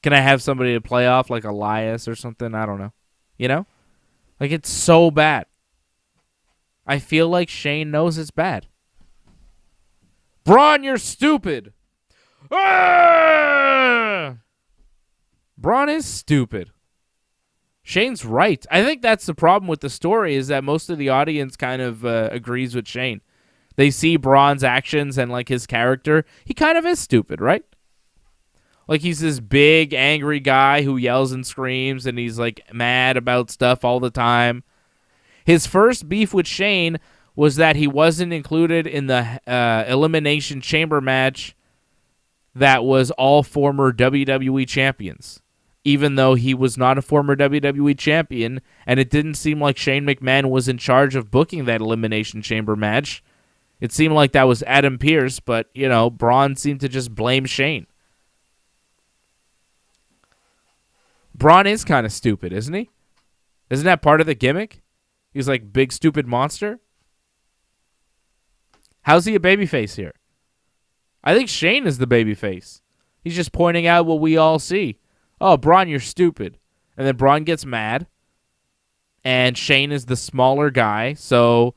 Can I have somebody to play off like Elias or something? I don't know. Like, it's so bad. I feel like Shane knows it's bad. Braun, you're stupid. Ah! Braun is stupid. Shane's right. I think that's the problem with the story is that most of the audience kind of agrees with Shane. They see Braun's actions and, like, his character. He kind of is stupid, right? Like, he's this big, angry guy who yells and screams, and he's, like, mad about stuff all the time. His first beef with Shane was that he wasn't included in the Elimination Chamber match that was all former WWE champions, even though he was not a former WWE champion, and it didn't seem like Shane McMahon was in charge of booking that Elimination Chamber match. It seemed like that was Adam Pearce, but, Braun seemed to just blame Shane. Braun is kind of stupid, isn't he? Isn't that part of the gimmick? He's like big stupid monster. How's he a babyface here? I think Shane is the babyface. He's just pointing out what we all see. Oh, Braun, you're stupid. And then Braun gets mad. And Shane is the smaller guy. So,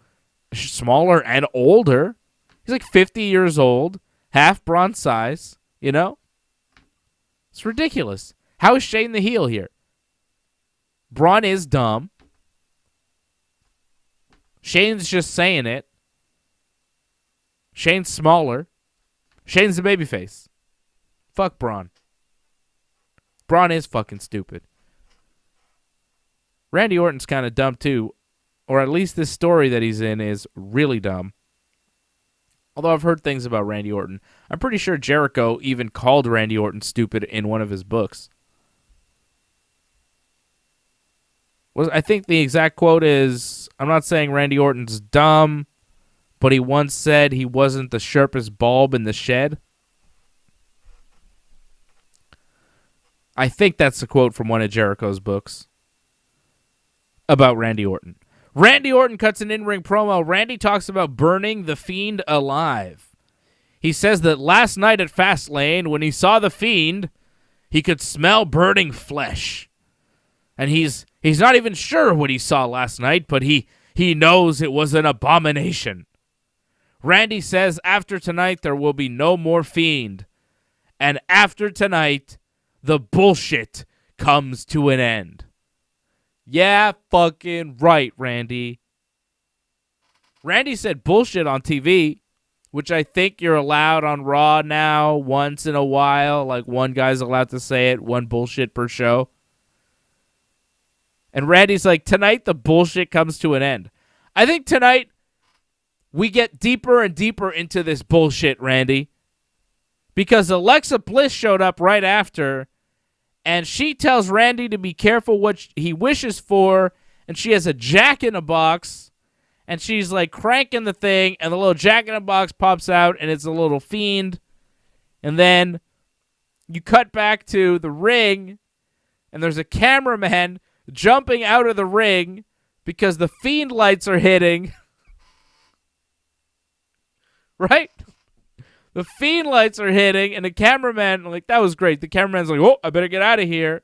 smaller and older. He's like 50 years old. Half Braun's size. It's ridiculous. How is Shane the heel here? Braun is dumb. Shane's just saying it. Shane's smaller. Shane's the babyface. Fuck Braun. Braun is fucking stupid. Randy Orton's kind of dumb too. Or at least this story that he's in is really dumb. Although I've heard things about Randy Orton. I'm pretty sure Jericho even called Randy Orton stupid in one of his books. I think the exact quote is, I'm not saying Randy Orton's dumb, but he once said he wasn't the sharpest bulb in the shed. I think that's a quote from one of Jericho's books about Randy Orton. Randy Orton cuts an in-ring promo. Randy talks about burning the Fiend alive. He says that last night at Fastlane, when he saw the Fiend, he could smell burning flesh. And he's not even sure what he saw last night, but he knows it was an abomination. Randy says after tonight there will be no more Fiend. And after tonight, the bullshit comes to an end. Yeah, fucking right, Randy. Randy said bullshit on TV, which I think you're allowed on Raw now once in a while. Like, one guy's allowed to say it, one bullshit per show. And Randy's like, tonight the bullshit comes to an end. I think tonight we get deeper and deeper into this bullshit, Randy. Because Alexa Bliss showed up right after, and she tells Randy to be careful what he wishes for, and she has a jack-in-a-box, and she's like cranking the thing, and the little jack-in-a-box pops out, and it's a little Fiend. And then you cut back to the ring, and there's a cameraman jumping out of the ring because the Fiend lights are hitting. Right? The Fiend lights are hitting, and the cameraman, like, that was great. The cameraman's like, oh, I better get out of here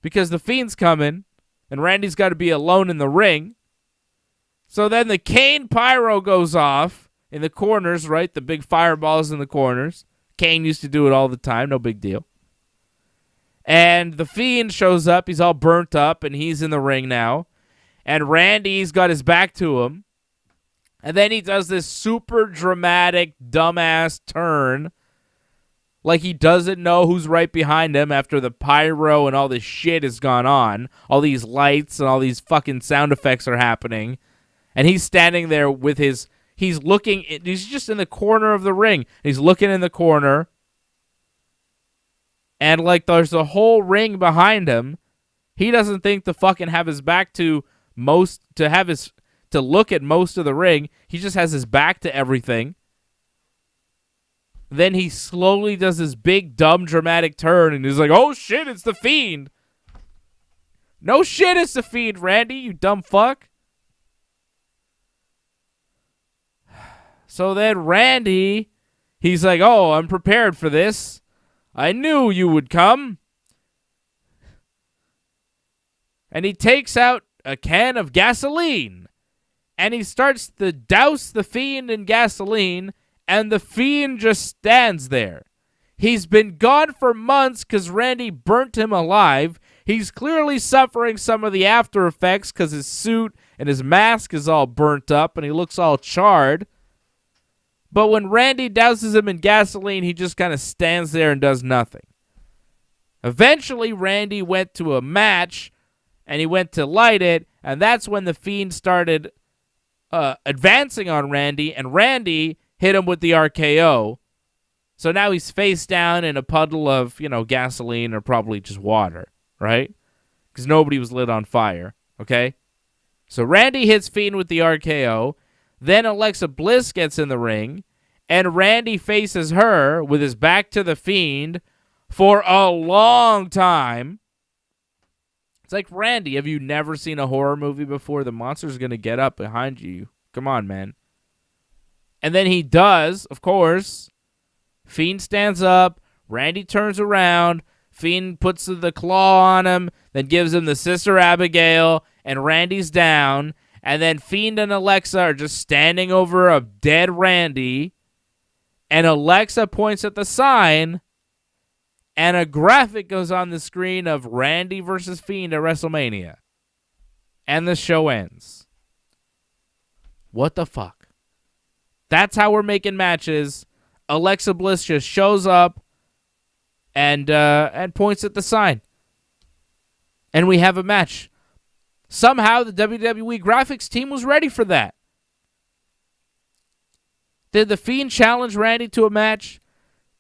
because the Fiend's coming, and Randy's got to be alone in the ring. So then the Kane pyro goes off in the corners, right? The big fireballs in the corners. Kane used to do it all the time. No big deal. And the Fiend shows up. He's all burnt up, and he's in the ring now. And Randy's got his back to him. And then he does this super dramatic, dumbass turn. Like he doesn't know who's right behind him after the pyro and all this shit has gone on. All these lights and all these fucking sound effects are happening. And he's standing there with his... He's just in the corner of the ring. He's looking in the corner. And like there's a whole ring behind him. He doesn't think to fucking have his back to look at most of the ring. He just has his back to everything. Then he slowly does this big, dumb, dramatic turn, and he's like, oh shit, it's the Fiend. No shit, it's the Fiend, Randy, you dumb fuck. So then Randy, he's like, oh, I'm prepared for this. I knew you would come. And he takes out a can of gasoline. And he starts to douse the Fiend in gasoline, and the Fiend just stands there. He's been gone for months because Randy burnt him alive. He's clearly suffering some of the after effects because his suit and his mask is all burnt up, and he looks all charred. But when Randy douses him in gasoline, he just kind of stands there and does nothing. Eventually, Randy went to a match, and he went to light it, and that's when the Fiend started advancing on Randy, and Randy hit him with the RKO. So now he's face down in a puddle of, gasoline or probably just water, right? Because nobody was lit on fire, okay? So Randy hits Fiend with the RKO. Then Alexa Bliss gets in the ring, and Randy faces her with his back to the Fiend for a long time. It's like, Randy, have you never seen a horror movie before? The monster's going to get up behind you. Come on, man. And then he does, of course. Fiend stands up. Randy turns around. Fiend puts the claw on him, then gives him the Sister Abigail, and Randy's down. And then Fiend and Alexa are just standing over a dead Randy. And Alexa points at the sign, and a graphic goes on the screen of Randy versus Fiend at WrestleMania. And the show ends. What the fuck? That's how we're making matches. Alexa Bliss just shows up and points at the sign. And we have a match. Somehow the WWE graphics team was ready for that. Did the Fiend challenge Randy to a match?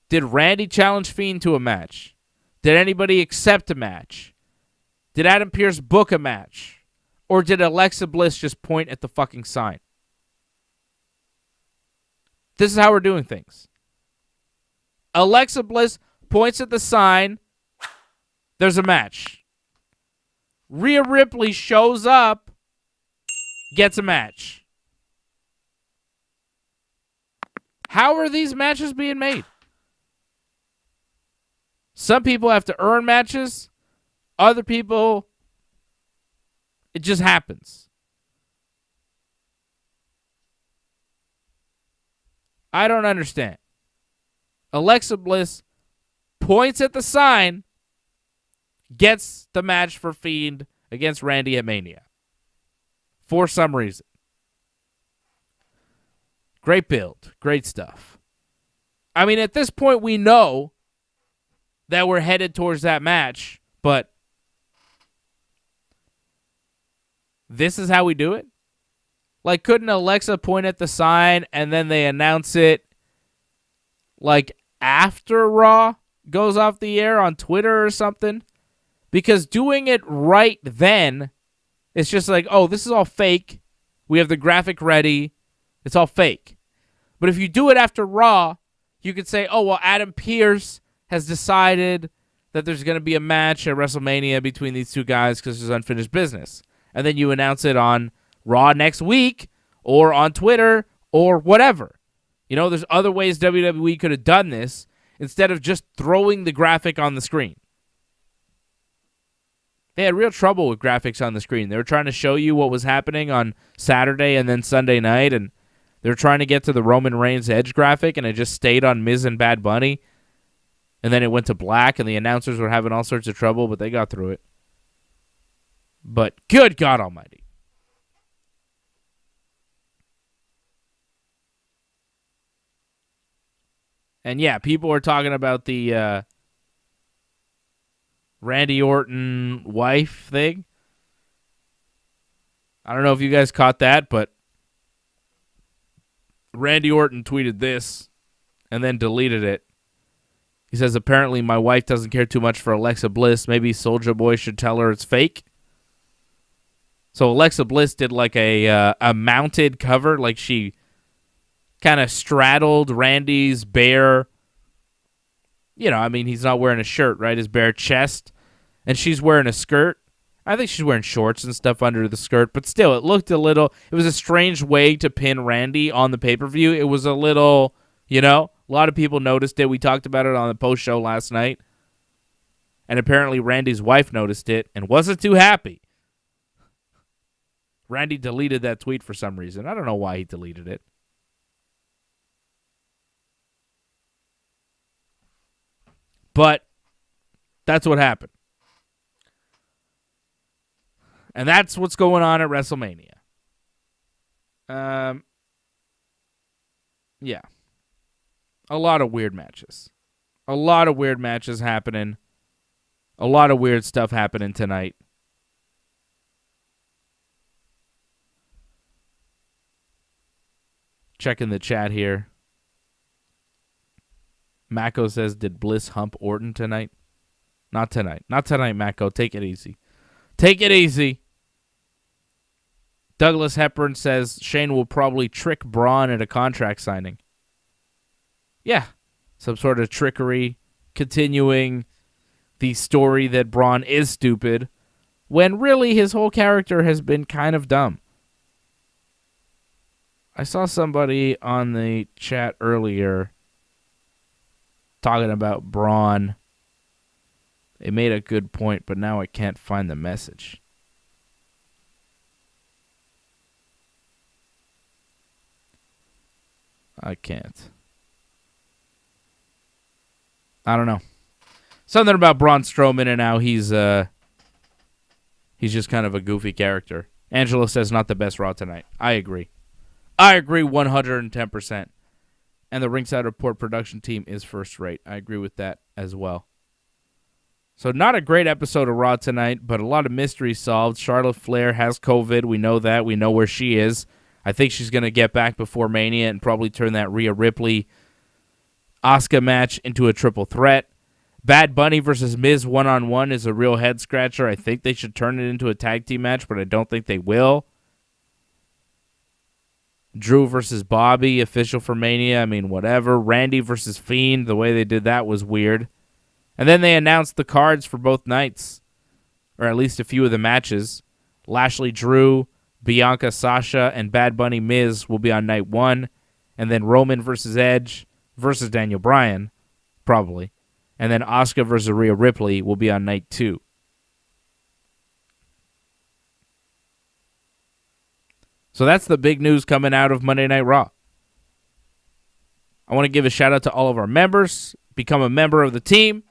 Did Randy challenge Fiend to a match? Did anybody accept a match? Did Adam Pearce book a match? Or did Alexa Bliss just point at the fucking sign? This is how we're doing things. Alexa Bliss points at the sign. There's a match. Rhea Ripley shows up, gets a match. How are these matches being made? Some people have to earn matches. Other people, it just happens. I don't understand. Alexa Bliss points at the sign, gets the match for Fiend against Randy at Mania. For some reason. Great build. Great stuff. I mean, at this point, we know that we're headed towards that match, but this is how we do it? Like, couldn't Alexa point at the sign and then they announce it, like, after Raw goes off the air on Twitter or something? Because doing it right then, it's just like, oh, this is all fake. We have the graphic ready. It's all fake. But if you do it after Raw, you could say, oh, well, Adam Pearce has decided that there's going to be a match at WrestleMania between these two guys because there's unfinished business. And then you announce it on Raw next week or on Twitter or whatever. You know, there's other ways WWE could have done this instead of just throwing the graphic on the screen. They had real trouble with graphics on the screen. They were trying to show you what was happening on Saturday and then Sunday night, and they were trying to get to the Roman Reigns Edge graphic, and it just stayed on Miz and Bad Bunny. And then it went to black, and the announcers were having all sorts of trouble, but they got through it. But good God almighty. And yeah, people were talking about the Randy Orton wife thing. I don't know if you guys caught that, but Randy Orton tweeted this and then deleted it. He says, apparently my wife doesn't care too much for Alexa Bliss. Maybe Soulja Boy should tell her it's fake. So Alexa Bliss did like a mounted cover, like she kind of straddled Randy's bare, you know, I mean, he's not wearing a shirt, right? His bare chest. And she's wearing a skirt. I think she's wearing shorts and stuff under the skirt, but still, it looked a little, it was a strange way to pin Randy on the pay-per-view. It was a little, you know, a lot of people noticed it. We talked about it on the post-show last night. And apparently Randy's wife noticed it and wasn't too happy. Randy deleted that tweet for some reason. I don't know why he deleted it. But that's what happened. And that's what's going on at WrestleMania. Yeah. A lot of weird matches. A lot of weird matches happening. A lot of weird stuff happening tonight. Checking the chat here. Mako says, did Bliss hump Orton tonight? Not tonight. Not tonight, Mako. Take it easy. Take it easy. Douglas Hepburn says Shane will probably trick Braun at a contract signing. Yeah. Some sort of trickery, continuing the story that Braun is stupid, when really his whole character has been kind of dumb. I saw somebody on the chat earlier talking about Braun. They made a good point, but now I can't find the message. I can't. I don't know. Something about Braun Strowman and how he's just kind of a goofy character. Angela says not the best Raw tonight. I agree. I agree 110%. And the Ringside Report production team is first rate. I agree with that as well. So not a great episode of Raw tonight, but a lot of mysteries solved. Charlotte Flair has COVID. We know that. We know where she is. I think she's going to get back before Mania and probably turn that Rhea Ripley Asuka match into a triple threat. Bad Bunny versus Miz one-on-one is a real head-scratcher. I think they should turn it into a tag team match, but I don't think they will. Drew versus Bobby, official for Mania. I mean, whatever. Randy versus Fiend, the way they did that was weird. And then they announced the cards for both nights, or at least a few of the matches. Lashley Drew, Bianca Sasha, and Bad Bunny Miz will be on night 1. And then Roman versus Edge versus Daniel Bryan, probably. And then Asuka versus Rhea Ripley will be on night 2. So that's the big news coming out of Monday Night Raw. I want to give a shout out to all of our members. Become a member of the team.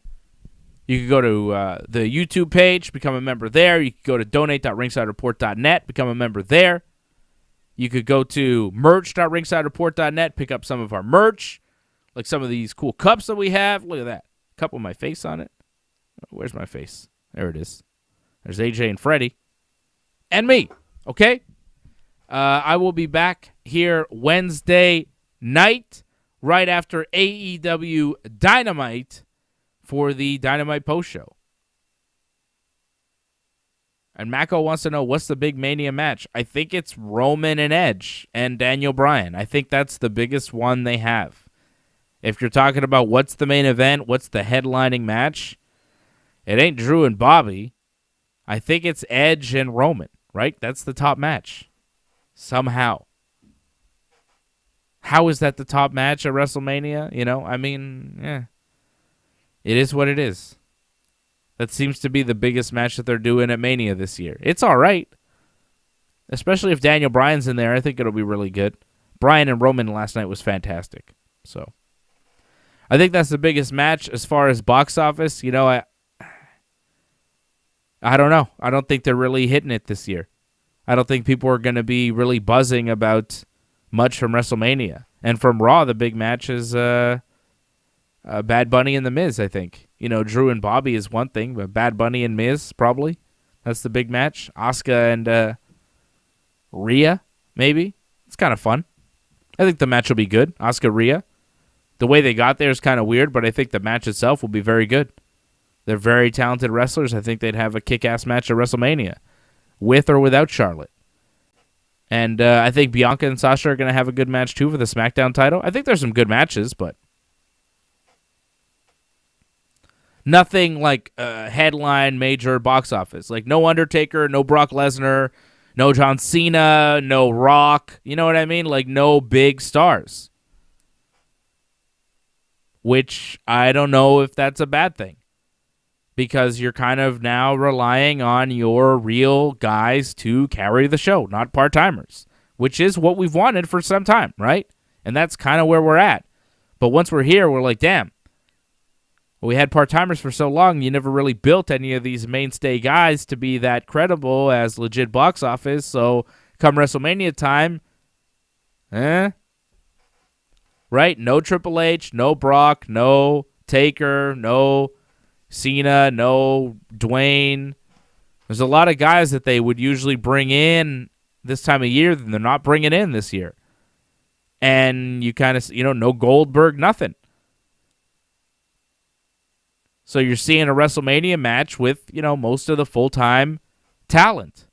You can go to the YouTube page, become a member there. You can go to donate.ringsidereport.net, become a member there. You could go to merch.ringsidereport.net, pick up some of our merch, like some of these cool cups that we have. Look at that. Cup with my face on it. Where's my face? There it is. There's AJ and Freddie. And me. Okay? I will be back here Wednesday night, right after AEW Dynamite, for the Dynamite post show. And Mako wants to know, what's the big Mania match? I think it's Roman and Edge and Daniel Bryan. I think that's the biggest one they have. If you're talking about what's the main event, what's the headlining match, it ain't Drew and Bobby. I think it's Edge and Roman, right? That's the top match. Somehow. How is that the top match at WrestleMania? You know, I mean, it is what it is. That seems to be the biggest match that they're doing at Mania this year. It's all right. Especially if Daniel Bryan's in there, I think it'll be really good. Bryan and Roman last night was fantastic. So, I think that's the biggest match as far as box office. You know, I don't know. I don't think they're really hitting it this year. I don't think people are going to be really buzzing about much from WrestleMania. And from Raw, the big match is Bad Bunny and The Miz, I think. You know, Drew and Bobby is one thing, but Bad Bunny and Miz, probably. That's the big match. Asuka and Rhea, maybe. It's kind of fun. I think the match will be good. Asuka, Rhea. The way they got there is kind of weird, but I think the match itself will be very good. They're very talented wrestlers. I think they'd have a kick-ass match at WrestleMania, with or without Charlotte. And I think Bianca and Sasha are going to have a good match, too, for the SmackDown title. I think there's some good matches, but nothing like headline major box office. Like no Undertaker, no Brock Lesnar, no John Cena, no Rock. You know what I mean? Like no big stars. Which I don't know if that's a bad thing. Because you're kind of now relying on your real guys to carry the show, not part-timers. Which is what we've wanted for some time, right? And that's kind of where we're at. But once we're here, we're like, damn. Well, we had part-timers for so long, you never really built any of these mainstay guys to be that credible as legit box office. So come WrestleMania time, right? No Triple H, no Brock, no Taker, no Cena, no Dwayne. There's a lot of guys that they would usually bring in this time of year that they're not bringing in this year. And you kind of, no Goldberg, nothing. So you're seeing a WrestleMania match with, most of the full-time talent.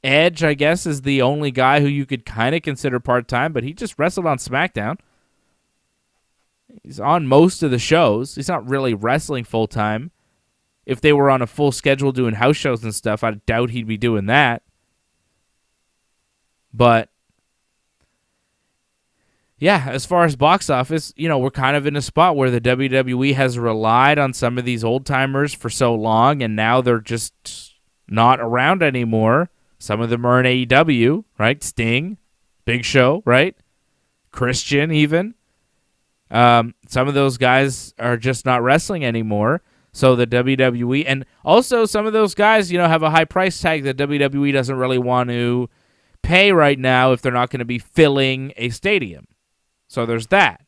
Edge, I guess, is the only guy who you could kind of consider part-time, but he just wrestled on SmackDown. He's on most of the shows. He's not really wrestling full-time. If they were on a full schedule doing house shows and stuff, I doubt he'd be doing that. But, yeah, as far as box office, we're kind of in a spot where the WWE has relied on some of these old-timers for so long, and now they're just not around anymore. Some of them are in AEW, right? Sting, Big Show, right? Christian, even. Some of those guys are just not wrestling anymore. So the WWE, and also some of those guys, have a high price tag that WWE doesn't really want to pay right now if they're not going to be filling a stadium. So there's that.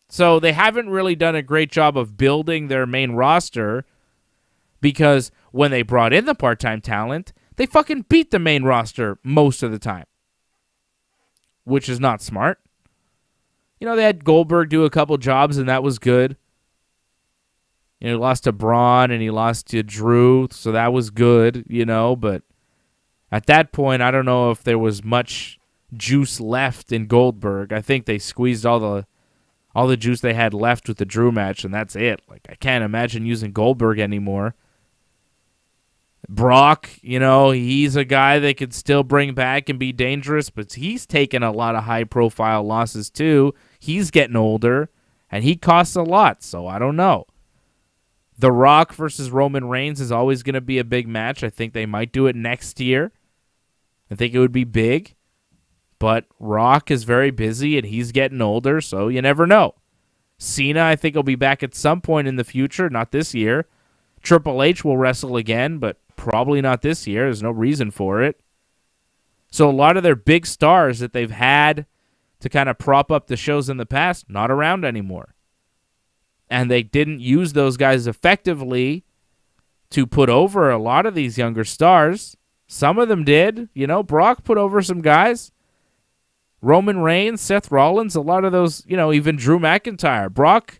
So they haven't really done a great job of building their main roster because when they brought in the part-time talent, they fucking beat the main roster most of the time, which is not smart. They had Goldberg do a couple jobs, and that was good. He lost to Braun and he lost to Drew, so that was good, but at that point, I don't know if there was much juice left in Goldberg. I think they squeezed all the juice they had left with the Drew match, and that's it. Like, I can't imagine using Goldberg anymore. Brock, he's a guy they could still bring back and be dangerous, but he's taken a lot of high-profile losses too. He's getting older, and he costs a lot, so I don't know. The Rock versus Roman Reigns is always going to be a big match. I think they might do it next year. I think it would be big, but Rock is very busy, and he's getting older, so you never know. Cena, I think, will be back at some point in the future, not this year. Triple H will wrestle again, but probably not this year. There's no reason for it. So a lot of their big stars that they've had to kind of prop up the shows in the past, not around anymore. And they didn't use those guys effectively to put over a lot of these younger stars. Some of them did. Brock put over some guys. Roman Reigns, Seth Rollins, a lot of those, even Drew McIntyre. Brock,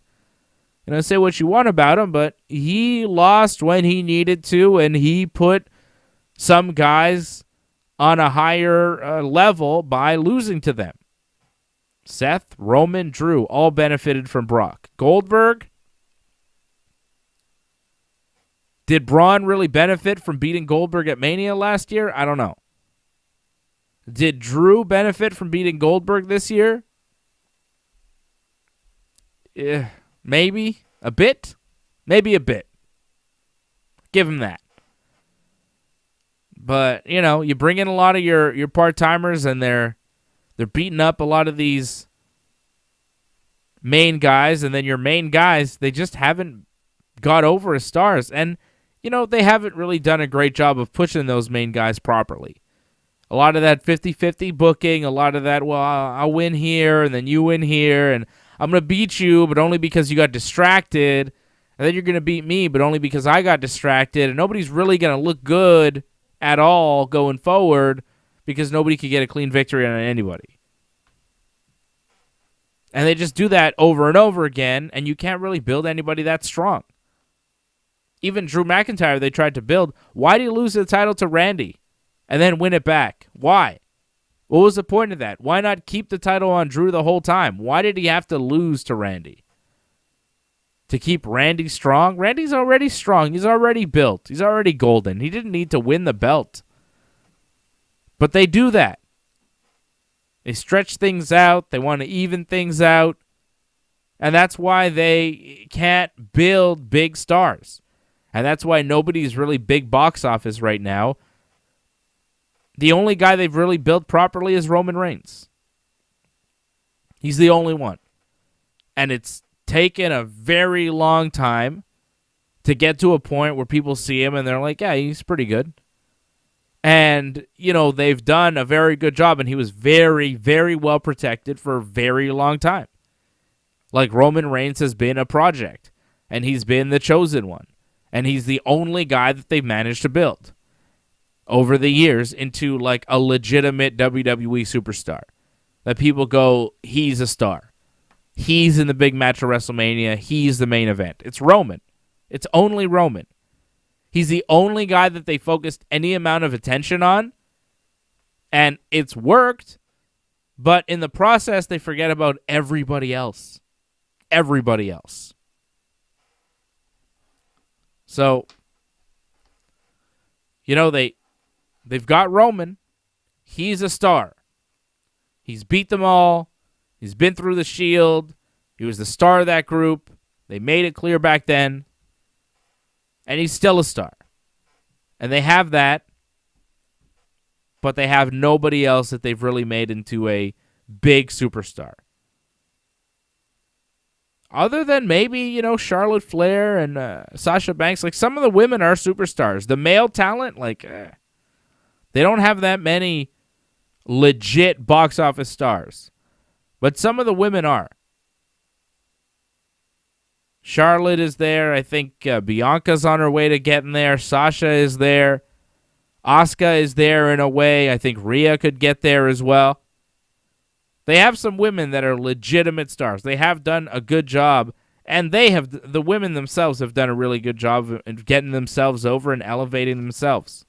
say what you want about him, but he lost when he needed to, and he put some guys on a higher level by losing to them. Seth, Roman, Drew all benefited from Brock. Goldberg, did Braun really benefit from beating Goldberg at Mania last year? I don't know. Did Drew benefit from beating Goldberg this year? Yeah. Maybe a bit. Maybe a bit. Give him that. But, you bring in a lot of your part-timers, and they're beating up a lot of these main guys, and then your main guys, they just haven't got over as stars. And, they haven't really done a great job of pushing those main guys properly. A lot of that 50-50 booking, a lot of that, well, I'll win here, and then you win here, and I'm going to beat you, but only because you got distracted. And then you're going to beat me, but only because I got distracted. And nobody's really going to look good at all going forward because nobody could get a clean victory on anybody. And they just do that over and over again, and you can't really build anybody that strong. Even Drew McIntyre, they tried to build. Why did he lose the title to Randy and then win it back? Why? What was the point of that? Why not keep the title on Drew the whole time? Why did he have to lose to Randy? To keep Randy strong? Randy's already strong. He's already built. He's already golden. He didn't need to win the belt. But they do that. They stretch things out. They want to even things out. And that's why they can't build big stars. And that's why nobody's really big box office right now. The only guy they've really built properly is Roman Reigns. He's the only one. And it's taken a very long time to get to a point where people see him and they're like, yeah, he's pretty good. And, they've done a very good job, and he was very, very well protected for a very long time. Like, Roman Reigns has been a project, and he's been the chosen one. And he's the only guy that they've managed to build over the years into like a legitimate WWE superstar. That people go, he's a star. He's in the big match of WrestleMania. He's the main event. It's Roman. It's only Roman. He's the only guy that they focused any amount of attention on. And it's worked. But in the process, they forget about everybody else. Everybody else. So, they've got Roman. He's a star. He's beat them all. He's been through the Shield. He was the star of that group. They made it clear back then. And he's still a star. And they have that. But they have nobody else that they've really made into a big superstar. Other than maybe, Charlotte Flair and Sasha Banks. Like, some of the women are superstars. The male talent, they don't have that many legit box office stars. But some of the women are. Charlotte is there. I think Bianca's on her way to getting there. Sasha is there. Asuka is there in a way. I think Rhea could get there as well. They have some women that are legitimate stars. They have done a good job And the women themselves have done a really good job of getting themselves over and elevating themselves.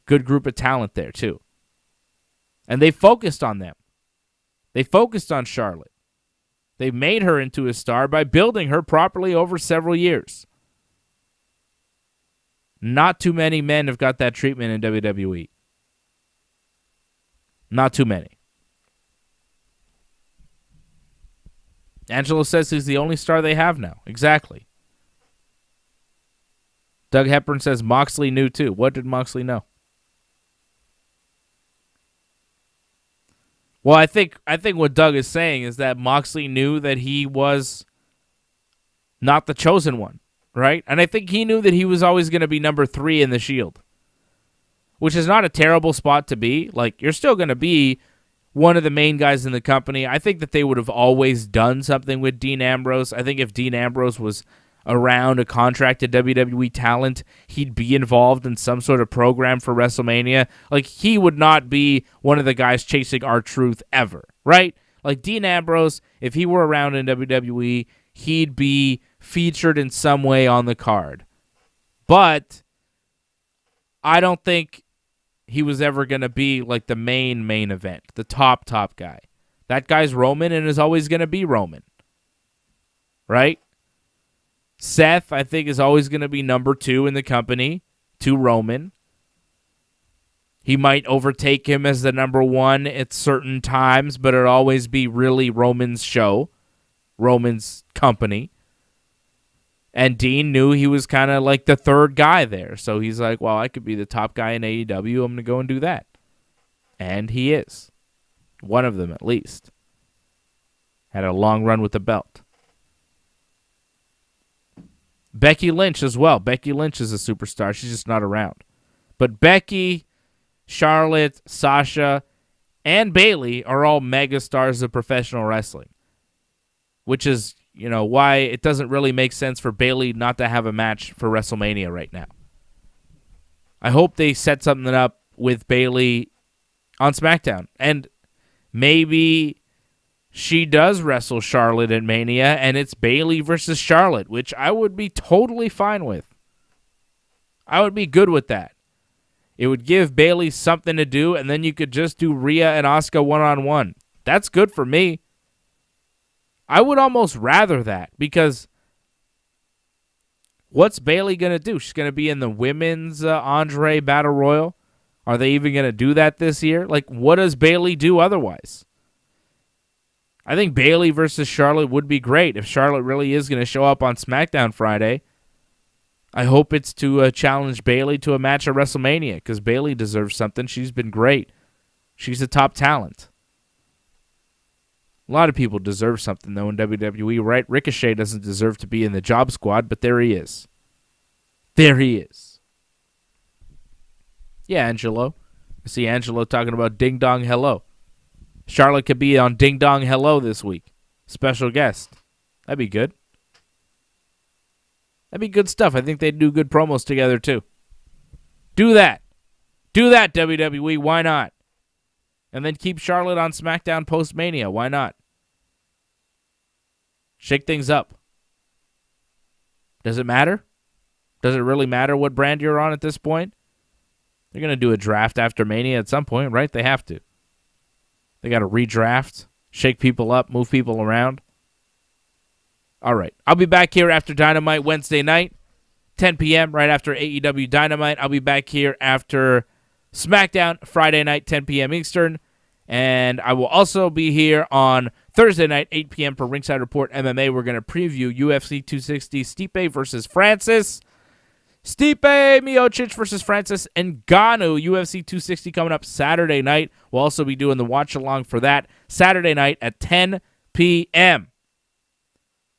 Good group of talent there, too. And they focused on them. They focused on Charlotte. They made her into a star by building her properly over several years. Not too many men have got that treatment in WWE. Not too many. Angelo says he's the only star they have now. Exactly. Doug Hepburn says Moxley knew too. What did Moxley know? Well, I think what Doug is saying is that Moxley knew that he was not the chosen one, right? And I think he knew that he was always going to be number 3 in the Shield, which is not a terrible spot to be. Like, you're still going to be one of the main guys in the company. I think that they would have always done something with Dean Ambrose. I think if Dean Ambrose was around a contracted WWE talent, he'd be involved in some sort of program for WrestleMania. Like, he would not be one of the guys chasing R-Truth ever, right? Like, Dean Ambrose, if he were around in WWE, he'd be featured in some way on the card. But I don't think he was ever going to be like the main event, the top guy. That guy's Roman and is always going to be Roman, right? Seth, I think, is always going to be number 2 in the company to Roman. He might overtake him as the number 1 at certain times, but it'll always be really Roman's show, Roman's company. And Dean knew he was kind of like the 3rd guy there. So he's like, well, I could be the top guy in AEW. I'm going to go and do that. And he is. One of them, at least. Had a long run with the belt. Becky Lynch as well. Becky Lynch is a superstar. She's just not around. But Becky, Charlotte, Sasha, and Bayley are all megastars of professional wrestling. Which is, why it doesn't really make sense for Bayley not to have a match for WrestleMania right now. I hope they set something up with Bayley on SmackDown. And maybe she does wrestle Charlotte at Mania, and it's Bayley versus Charlotte, which I would be totally fine with. I would be good with that. It would give Bayley something to do, and then you could just do Rhea and Asuka one-on-one. That's good for me. I would almost rather that, because what's Bayley going to do? She's going to be in the women's Andre Battle Royal. Are they even going to do that this year? Like, what does Bayley do otherwise? I think Bayley versus Charlotte would be great if Charlotte really is going to show up on SmackDown Friday. I hope it's to challenge Bayley to a match at WrestleMania, because Bayley deserves something. She's been great. She's a top talent. A lot of people deserve something, though, in WWE, right? Ricochet doesn't deserve to be in the job squad, but there he is. There he is. Yeah, Angelo. I see Angelo talking about Ding Dong Hello. Charlotte could be on Ding Dong Hello this week. Special guest. That'd be good. That'd be good stuff. I think they'd do good promos together, too. Do that. Do that, WWE. Why not? And then keep Charlotte on SmackDown post-Mania. Why not? Shake things up. Does it matter? Does it really matter what brand you're on at this point? They're going to do a draft after Mania at some point, right? They have to. They got to redraft, shake people up, move people around. All right. I'll be back here after Dynamite Wednesday night, 10 p.m., right after AEW Dynamite. I'll be back here after SmackDown Friday night, 10 p.m. Eastern. And I will also be here on Thursday night, 8 p.m. for Ringside Report MMA. We're going to preview UFC 260 Stipe versus Francis. Stipe Miocic versus Francis Ngannou. UFC 260 coming up Saturday night. We'll also be doing the watch-along for that Saturday night at 10 p.m.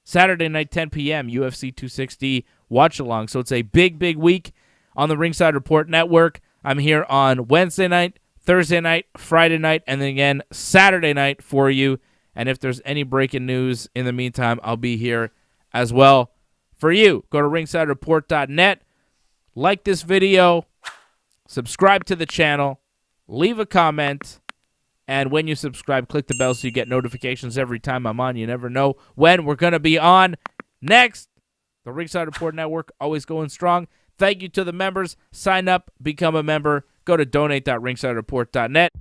Saturday night, 10 p.m., UFC 260 watch-along. So it's a big, big week on the Ringside Report Network. I'm here on Wednesday night, Thursday night, Friday night, and then again Saturday night for you. And if there's any breaking news in the meantime, I'll be here as well for you. Go to ringsidereport.net. Like this video, subscribe to the channel, leave a comment, And when you subscribe, click the bell so you get notifications every time I'm on. You never know when we're going to be on next. The Ringside Report Network, always going strong. Thank you to the members. Sign up, become a member. Go to donate.ringsidereport.net.